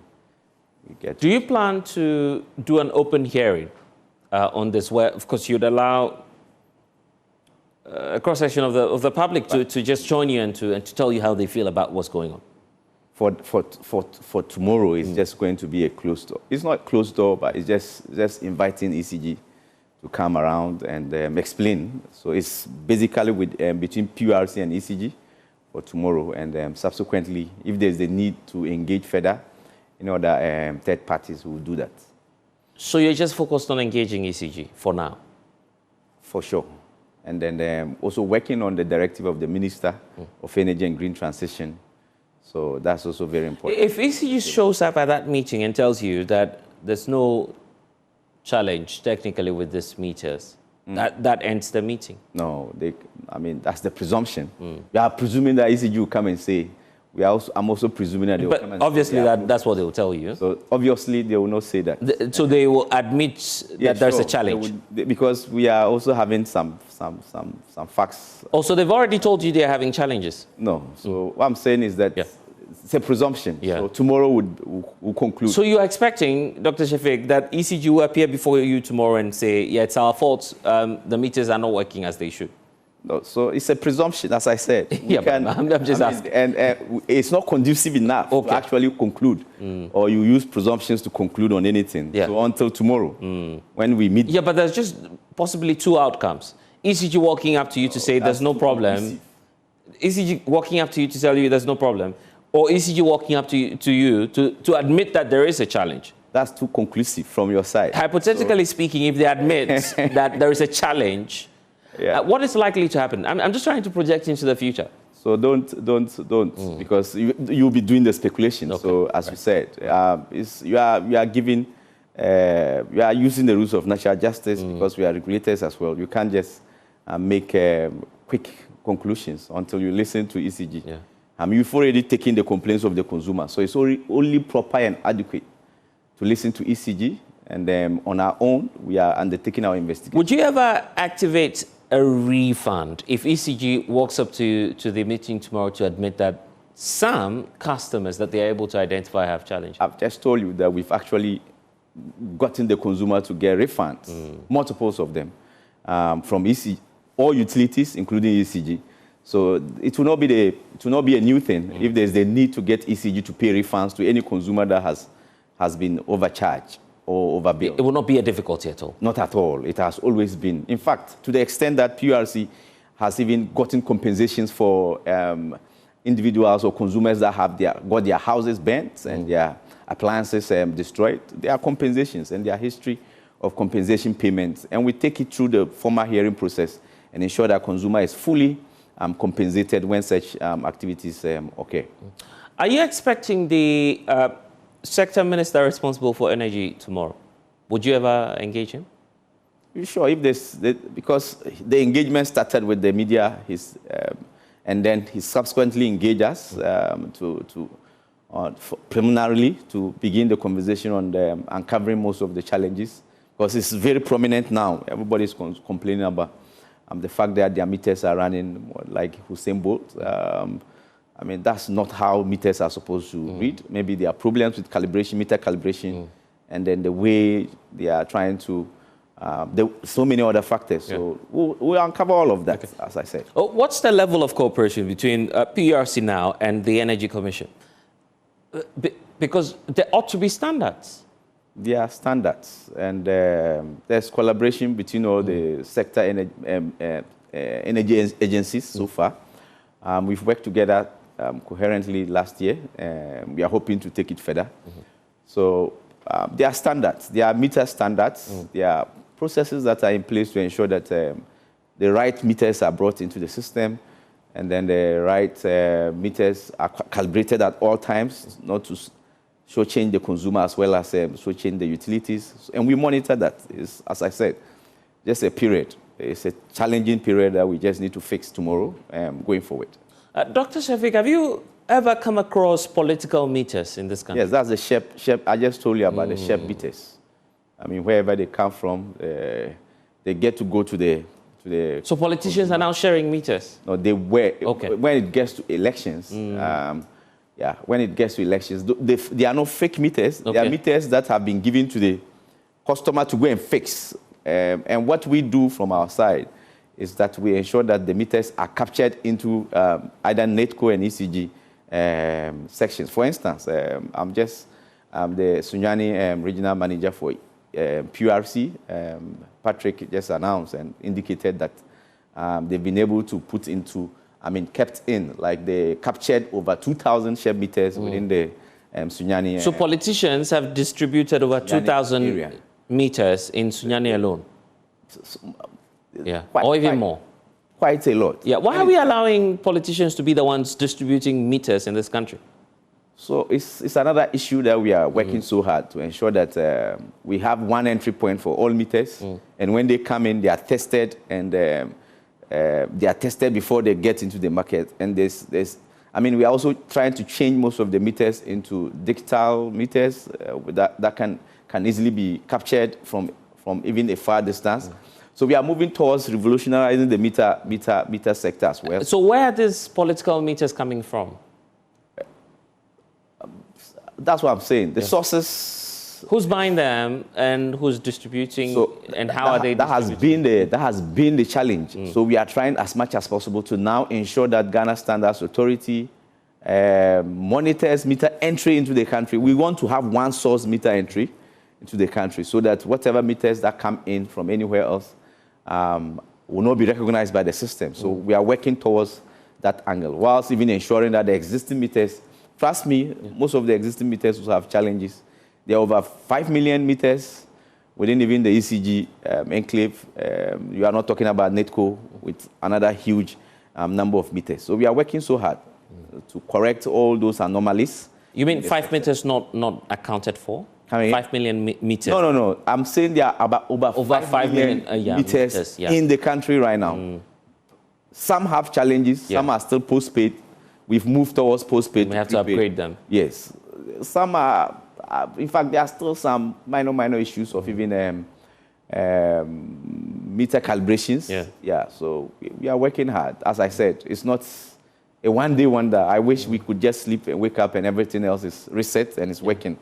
get. Do you plan to do an open hearing on this, where, of course, you'd allow a cross-section of the public to just join you and to tell you how they feel about what's going on? For tomorrow, it's just going to be a closed door. It's not closed door, but it's just inviting ECG to come around and explain. So it's basically with between PURC and ECG for tomorrow, and subsequently, if there's a need to engage further, other third parties will do that. So you're just focused on engaging ECG for now? For sure. And then also working on the directive of the Minister of Energy and Green Transition. So that's also very important. If ECG shows up at that meeting and tells you that there's no challenge technically with these meters, that ends the meeting? No, I mean, that's the presumption. We are presuming that ECG will come and say, I'm also presuming that they will come and obviously say. Obviously, that's what they will tell you. So obviously, they will not say that. So they will admit that there's a challenge? Because we are also having some facts. Also, they've already told you they're having challenges? No. So what I'm saying is that it's a presumption. Yeah. So tomorrow we'll conclude. So you're expecting, Dr. Shafiq, that ECG will appear before you tomorrow and say, yeah, it's our fault, the meters are not working as they should? No, so it's a presumption, as I said. I'm just asking. And it's not conducive enough to actually conclude, or you use presumptions to conclude on anything. Yeah. So until tomorrow, when we meet. Yeah, but there's just possibly two outcomes. ECG walking up to you to say there's no problem. ECG walking up to you to tell you there's no problem. Or ECG walking up to you to admit that there is a challenge. That's too conclusive from your side. Hypothetically speaking, if they admit that there is a challenge, what is likely to happen? I'm just trying to project into the future. So don't, because you'll be doing the speculation. Okay. So as you said, you are giving, you are using the rules of natural justice because we are regulators as well. You can't just make quick conclusions until you listen to ECG. Yeah. You've already taken the complaints of the consumer, so it's only proper and adequate to listen to ECG, and on our own, we are undertaking our investigation. Would you ever activate a refund if ECG walks up to the meeting tomorrow to admit that some customers that they are able to identify have challenges? I've just told you that we've actually gotten the consumer to get refunds, multiples of them, from ECG, all utilities, including ECG. So it will not be a new thing if there's the need to get ECG to pay refunds to any consumer that has been overcharged or overbilled. It will not be a difficulty at all? Not at all. It has always been. In fact, to the extent that PURC has even gotten compensations for individuals or consumers that have got their houses burnt and their appliances destroyed. There are compensations and their history of compensation payments. And we take it through the formal hearing process and ensure that consumer is fully compensated when such activities occur. Are you expecting the sector minister responsible for energy tomorrow? Would you ever engage him? Sure, if because the engagement started with the media, and then he subsequently engaged us preliminarily to begin the conversation on uncovering most of the challenges, because it's very prominent now. Everybody's complaining about the fact that their meters are running like Usain Bolt. I mean, that's not how meters are supposed to read. Maybe there are problems with calibration, meter calibration, and then the way they are trying to, so many other factors. Yeah. So we'll uncover all of that, as I said. Oh, what's the level of cooperation between PURC now and the Energy Commission? Because there ought to be standards. There are standards, and there's collaboration between all the sector energy agencies so far. We've worked together coherently last year, and we are hoping to take it further. So there are standards, there are meter standards, there are processes that are in place to ensure that the right meters are brought into the system, and then the right meters are calibrated at all times, not to shortchange the consumer as well as shortchange the utilities. And we monitor that. It's, as I said, just a period. It's a challenging period that we just need to fix tomorrow going forward. Dr. Shafiq, have you ever come across political meters in this country? Yes, that's the SHEP. I just told you about the SHEP meters. I mean, wherever they come from, they get to go to the So politicians are now sharing meters? No, they were. Okay. When it gets to elections, when it gets to elections, they are not fake meters. Okay. They are meters that have been given to the customer to go and fix. And what we do from our side is that we ensure that the meters are captured into either NETCO and ECG sections. For instance, I'm the Sunyani regional manager for PURC. Patrick just announced and indicated that they've been able to put into, kept in, like they captured over 2,000 SHEP meters within the Sunyani. So politicians have distributed over 2,000 meters in Sunyani alone? Or even more? Quite a lot. Yeah. Why are we allowing politicians to be the ones distributing meters in this country? So it's another issue that we are working so hard to ensure that we have one entry point for all meters. And when they come in, they are tested, and they are tested before they get into the market. And we are also trying to change most of the meters into digital meters that can easily be captured from even a far distance. So we are moving towards revolutionizing the meter sector as well. So where are these political meters coming from? That's what I'm saying. The sources. Who's buying them and who's distributing, and how are they distributing? That has been the challenge. So we are trying as much as possible to now ensure that Ghana Standards Authority monitors meter entry into the country. We want to have one source meter entry into the country so that whatever meters that come in from anywhere else will not be recognized by the system. So we are working towards that angle, whilst even ensuring that the existing meters, trust me, most of the existing meters will have challenges. There are over 5 million meters within even the ECG enclave. You are not talking about NETCO with another huge number of meters. So we are working so hard to correct all those anomalies. You mean 5 meters not accounted for? 5 million meters? No. I'm saying there are about over 5 million meters in the country right now. Some have challenges. Some are still postpaid. We've moved towards postpaid. We have to upgrade them. Yes. Some are, in fact, there are still some minor issues of even meter calibrations. Yeah. So we are working hard. As I said, it's not a one-day wonder. I wish we could just sleep and wake up and everything else is reset and it's working.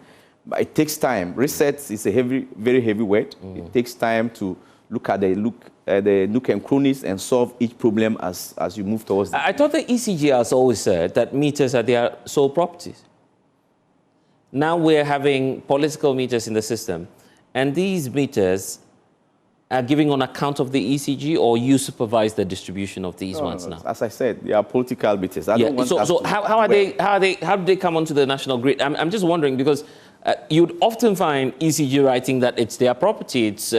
But it takes time. Reset is a very heavy word. It takes time to look at the nook and crannies and solve each problem as you move towards. I thought the ECG has always said that meters are their sole properties. Now we're having political meters in the system, and these meters are giving on account of the ECG, or you supervise the distribution of these ones now? As I said, they are political meters. I don't want so how do they come onto the national grid? I'm just wondering, because you'd often find ECG writing that it's their property. It's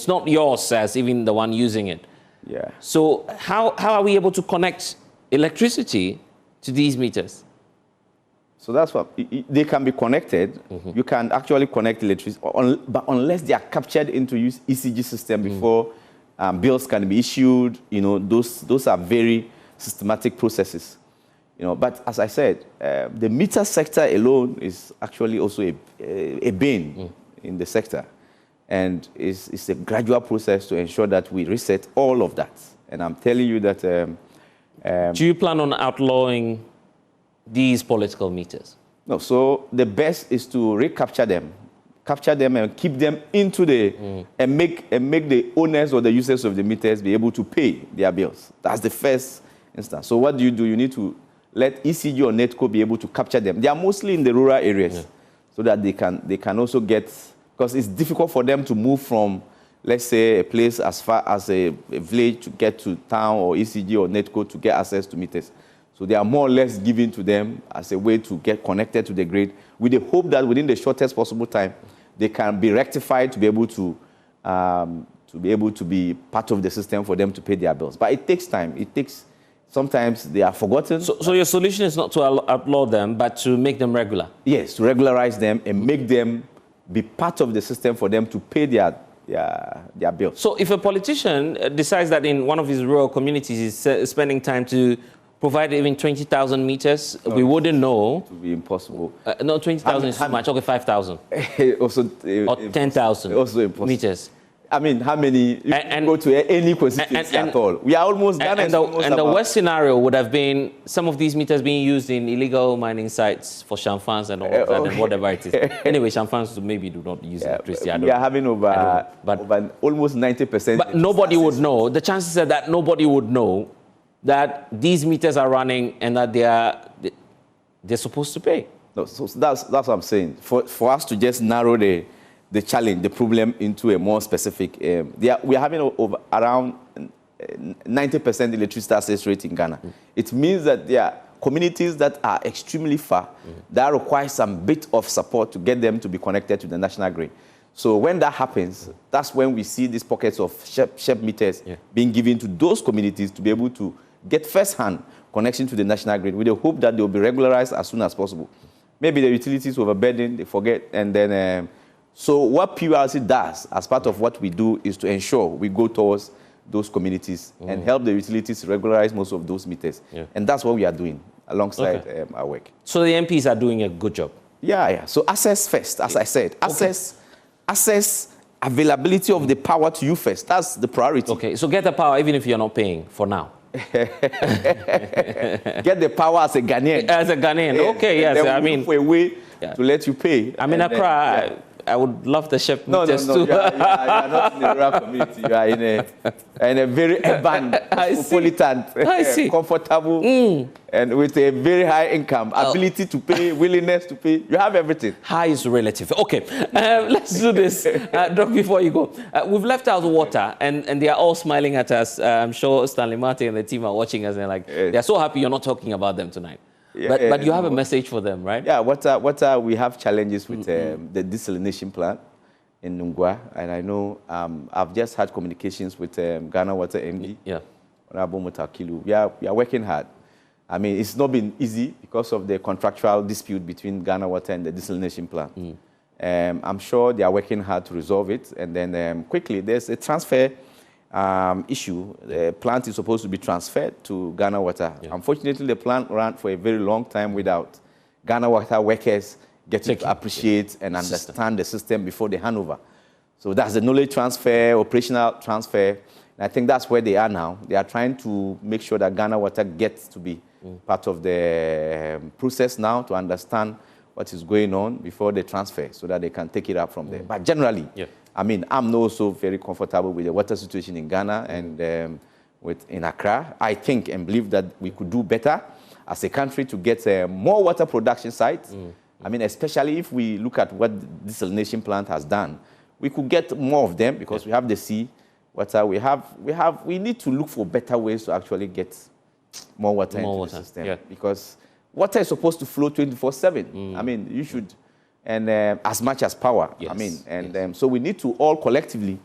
not yours as even the one using it. Yeah. So how are we able to connect electricity to these meters? So that's what they can be connected. You can actually connect electricity, but unless they are captured into ECG system before bills can be issued, those are very systematic processes. But as I said, the meter sector alone is actually also a bane in the sector, and it's a gradual process to ensure that we reset all of that. And I'm telling you that. Do you plan on outlawing these political meters? No. So the best is to recapture them, and keep them into the and make the owners or the users of the meters be able to pay their bills. That's the first instance. So what do? You need to let ECG or NETCO be able to capture them. They are mostly in the rural areas, so that they can also get, because it's difficult for them to move from, let's say, a place as far as a village to get to town, or ECG or NETCO to get access to meters. So they are more or less given to them as a way to get connected to the grid, with the hope that within the shortest possible time, they can be rectified to be able to be part of the system for them to pay their bills. But it takes time. Sometimes they are forgotten. So your solution is not to outlaw them, but to make them regular? Yes, to regularize them and make them be part of the system for them to pay their bills. So if a politician decides that in one of his rural communities he's spending time to provide even 20,000 meters, we wouldn't know. It would be impossible. No, 20,000 is too much. Okay, 5,000. Also, or 10,000 also impossible. Meters. I mean, how many? You can go to any constituency at all. We are almost done. And the worst scenario would have been some of these meters being used in illegal mining sites for shamfans and all of that, and whatever it is. Anyway, shamfans maybe do not use electricity. We are having over almost 90%. But nobody would know. The chances are that nobody would know that these meters are running and that they're supposed to pay. No, so that's what I'm saying. For us to just narrow the challenge, the problem, into a more specific, we are having over around 90% electricity access rate in Ghana. It means that there are communities that are extremely far that require some bit of support to get them to be connected to the national grid. So when that happens, that's when we see these pockets of SHEP meters being given to those communities to be able to get first-hand connection to the national grid, with the hope that they will be regularized as soon as possible. Maybe the utilities overburden, they forget, and then... So what PURC does, as part of what we do, is to ensure we go towards those communities and help the utilities regularize most of those meters. And that's what we are doing alongside our work. So the MPs are doing a good job? Yeah. So access first, as I said. Access, availability of the power to you first. That's the priority. Okay, so get the power even if you're not paying for now. Get the power as a Ghanaian. As a Ghanaian, okay, yes. I mean, for a way to let you pay. I mean, Accra, I would love the SHEP meters too. You are not in a rural community. You are in a very urban, cosmopolitan, comfortable, and with a very high income, ability to pay, willingness to pay. You have everything. High is relative. Okay, let's do this. Doc, before you go, we've left out water, and they are all smiling at us. I'm sure Stanley Martin and the team are watching us, and they're so happy you're not talking about them tonight. But you have a message for them, right? Yeah, we have challenges with the desalination plant in Nungwa, and I know I've just had communications with Ghana Water MD, Honorable Mutakilu. We are working hard. I mean, it's not been easy because of the contractual dispute between Ghana Water and the desalination plant. I'm sure they are working hard to resolve it, and then quickly there's a transfer issue. The plant is supposed to be transferred to Ghana Water. Yeah. Unfortunately, the plant ran for a very long time without Ghana Water workers getting to appreciate and understand the system before they hand over. So that's the knowledge transfer, operational transfer. And I think that's where they are now. They are trying to make sure that Ghana Water gets to be part of the process now to understand what is going on before they transfer so that they can take it up from there. But generally, I mean, I'm also very comfortable with the water situation in Ghana and in Accra. I think and believe that we could do better as a country to get more water production sites. I mean, especially if we look at what the desalination plant has done, we could get more of them because we have the sea water. We need to look for better ways to actually get more water into the system because water is supposed to flow 24/7. I mean, you should, and as much as power. I mean, and so we need to all collectively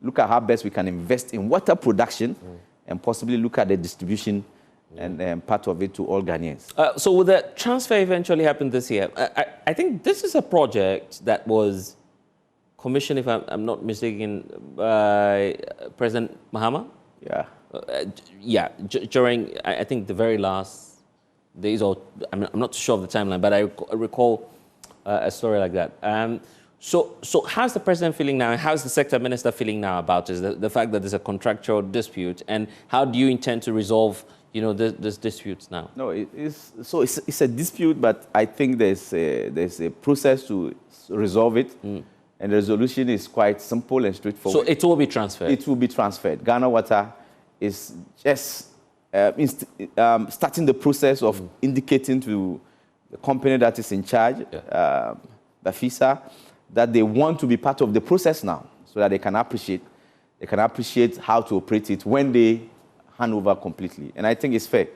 look at how best we can invest in water production and possibly look at the distribution and part of it to all Ghanaians. So will the transfer eventually happen this year? I think this is a project that was commissioned, if I'm not mistaken, by President Mahama. During, I think, the very last days, or I'm not sure of the timeline, but I recall a story like that. So how's the president feeling now, and how's the sector minister feeling now about this, the fact that there's a contractual dispute, and how do you intend to resolve, this disputes now? No, it's a dispute, but I think there's a process to resolve it, and the resolution is quite simple and straightforward. So it will be transferred? It will be transferred. Ghana Water is just starting the process of indicating to the company that is in charge, Bafisa, that they want to be part of the process now, so that they can appreciate how to operate it when they hand over completely. And I think it's fair.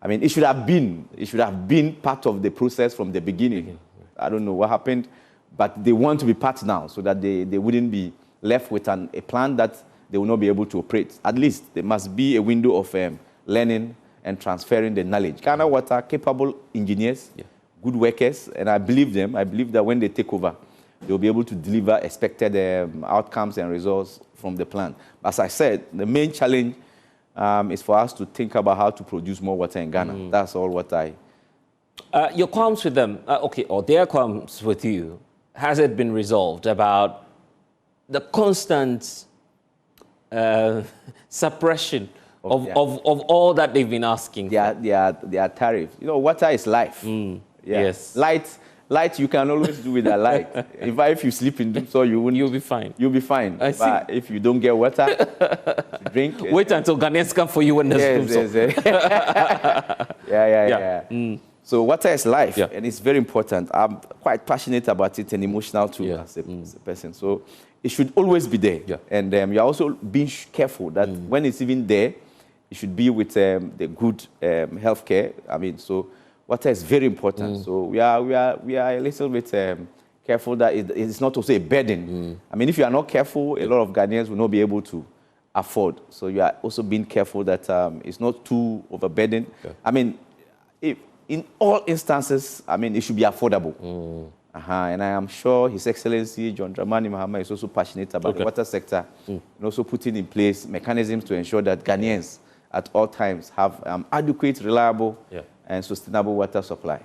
I mean, it should have been part of the process from the beginning. I don't know what happened, but they want to be part now, so that they wouldn't be left with a plan that they will not be able to operate. At least there must be a window of learning and transferring the knowledge. Ghana Water, capable engineers, good workers, and I believe them. I believe that when they take over, they'll be able to deliver expected outcomes and results from the plant. As I said, the main challenge is for us to think about how to produce more water in Ghana. That's all what I... Your qualms with them, or their qualms with you, has it been resolved about the constant suppression of all that they've been asking for? Their tariff. Water is life. Yes. Light, you can always do with a light. If you sleep in so you'll be fine. You'll be fine. But if you don't get water to drink... Wait until Ghanaians come for you when there's So water is life, and it's very important. I'm quite passionate about it and emotional too as a person. So it should always be there. And you're also being careful that when it's even there, it should be with the good healthcare. I mean, so water is very important. So we are a little bit careful that it's not also a burden. I mean, if you are not careful, a lot of Ghanaians will not be able to afford. So you are also being careful that it's not too overburdened. I mean, in all instances, I mean, it should be affordable. And I am sure His Excellency John Dramani Mahama is also passionate about the water sector and also putting in place mechanisms to ensure that Ghanaians at all times have adequate, reliable, and sustainable water supply.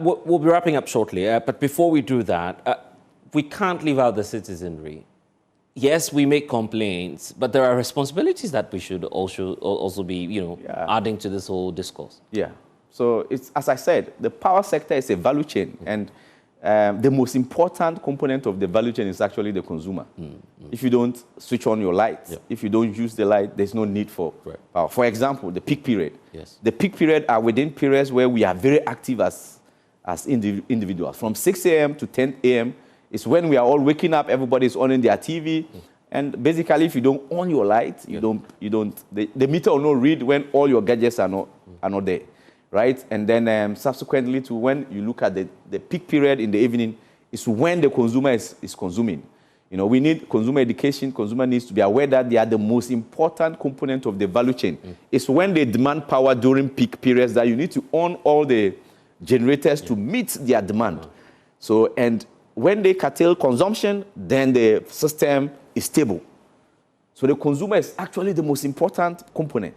We'll be wrapping up shortly, but before we do that, we can't leave out the citizenry. Yes, we make complaints, but there are responsibilities that we should also be, adding to this whole discourse. So it's, as I said, the power sector is a value chain, and the most important component of the value chain is actually the consumer. If you don't switch on your lights, if you don't use the light, there's no need for power. For example, the peak period. The peak period are within periods where we are very active as individuals. From 6 a.m. to 10 a.m. is when we are all waking up, everybody's on in their TV. And basically, if you don't on your light, the meter will not read when all your gadgets are not there. Right? And then subsequently to when you look at the peak period in the evening, is when the consumer is consuming. We need consumer education. Consumer needs to be aware that they are the most important component of the value chain. It's when they demand power during peak periods that you need to on all the generators to meet their demand. So, and when they curtail consumption, then the system is stable. So the consumer is actually the most important component.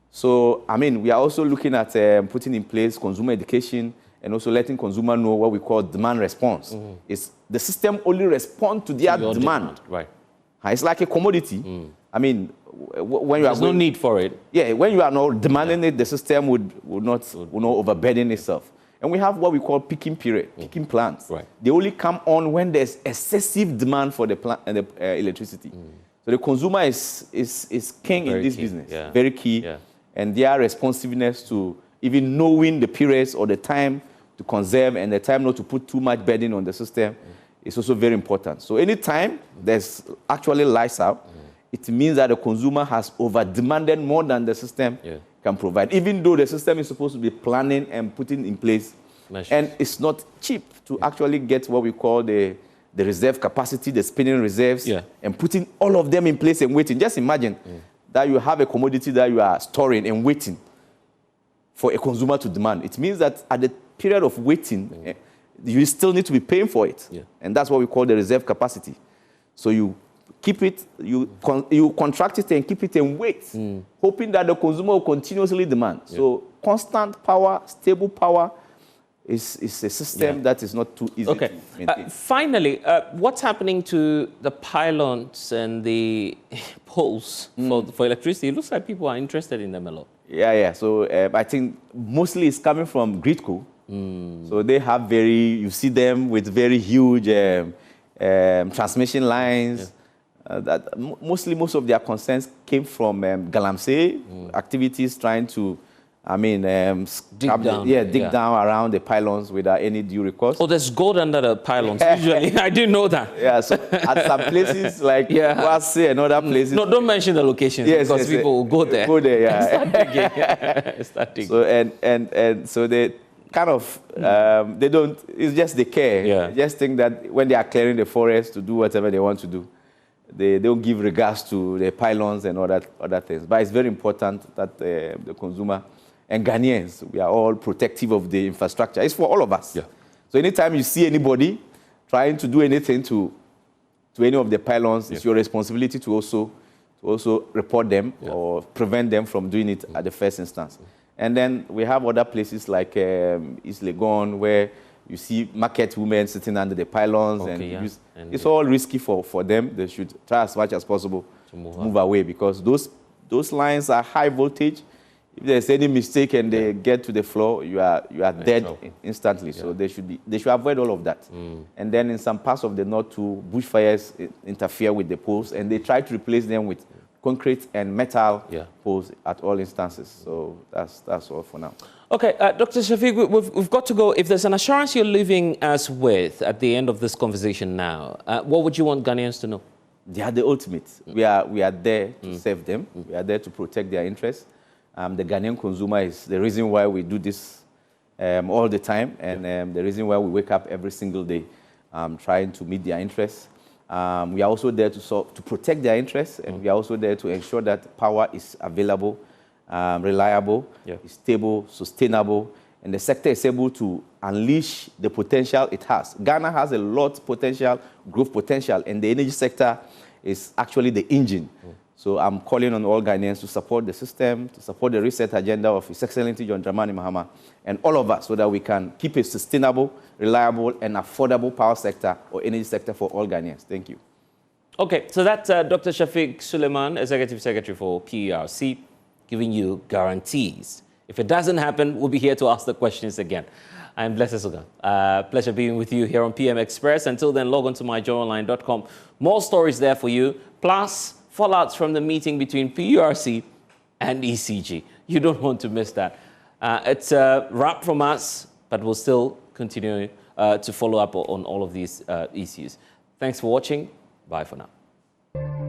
So, I mean, we are also looking at putting in place consumer education and also letting consumer know what we call demand response. It's the system only responds to their demand. Right. It's like a commodity. I mean, when There's no need for it. Yeah, when you are not demanding it, the system would not overburden itself. And we have what we call peaking period, peaking plants. Right. They only come on when there's excessive demand for the plant and the electricity. So the consumer is king in this business, very key. Yeah. And their responsiveness to even knowing the periods or the time to conserve and the time not to put too much burden on the system is also very important. So anytime there's actually lights out, it means that the consumer has over-demanded more than the system can provide, even though the system is supposed to be planning and putting in place. Measures. And it's not cheap to actually get what we call the reserve capacity, the spinning reserves, and putting all of them in place and waiting. Just imagine that you have a commodity that you are storing and waiting for a consumer to demand. It means that at the period of waiting, you still need to be paying for it. And that's what we call the reserve capacity. So you keep it, you contract it and keep it and wait, hoping that the consumer will continuously demand. So constant power, stable power is a system that is not too easy to maintain. Finally, what's happening to the pylons and the poles for electricity? It looks like people are interested in them a lot. Yeah. So I think mostly it's coming from Gridco. So they have you see them with very huge transmission lines. That most of their concerns came from Galamsey activities trying to, dig down around the pylons without any due recourse. Oh, there's gold under the pylons, usually. I didn't know that. Yeah, so at some places like Wasi and other places. No, don't mention the locations because people will go there. Go there, Start digging. So, and so they kind of, they don't, it's just they care. They just think that when they are clearing the forest to do whatever they want to do, they don't give regards to the pylons and other things. But it's very important that the consumer and Ghanaians, we are all protective of the infrastructure. It's for all of us. So anytime you see anybody trying to do anything to any of the pylons, it's your responsibility to also report them or prevent them from doing it at the first instance. And then we have other places like East Legon, where you see market women sitting under the pylons, and it's all risky for them. They should try as much as possible to move away, because those lines are high voltage. If there's any mistake and they get to the floor, you are dead instantly. So they should avoid all of that. And then in some parts of the north too, bushfires interfere with the poles, and they try to replace them with concrete and metal poles at all instances. So that's all for now. Okay, Dr. Shafiq, we've got to go. If there's an assurance you're leaving us with at the end of this conversation now, what would you want Ghanaians to know? They are the ultimate. We are there to serve them. We are there to protect their interests. The Ghanaian consumer is the reason why we do this all the time, and the reason why we wake up every single day trying to meet their interests. We are also there to protect their interests, and we are also there to ensure that power is available, reliable, stable, sustainable, and the sector is able to unleash the potential it has. Ghana has a lot of potential, growth potential, and the energy sector is actually the engine. So I'm calling on all Ghanaians to support the system, to support the reset agenda of His Excellency John Dramani Mahama, and all of us, so that we can keep a sustainable, reliable, and affordable power sector or energy sector for all Ghanaians. Thank you. Okay, so that's Dr. Shafiq Suleiman, Executive Secretary for PURC, giving you guarantees. If it doesn't happen, we'll be here to ask the questions again. I'm Blessed Sogah. Pleasure being with you here on PM Express. Until then, log on to myjoyonline.com. More stories there for you, plus fallouts from the meeting between PURC and ECG. You don't want to miss that. It's a wrap from us, but we'll still continue to follow up on all of these issues. Thanks for watching. Bye for now.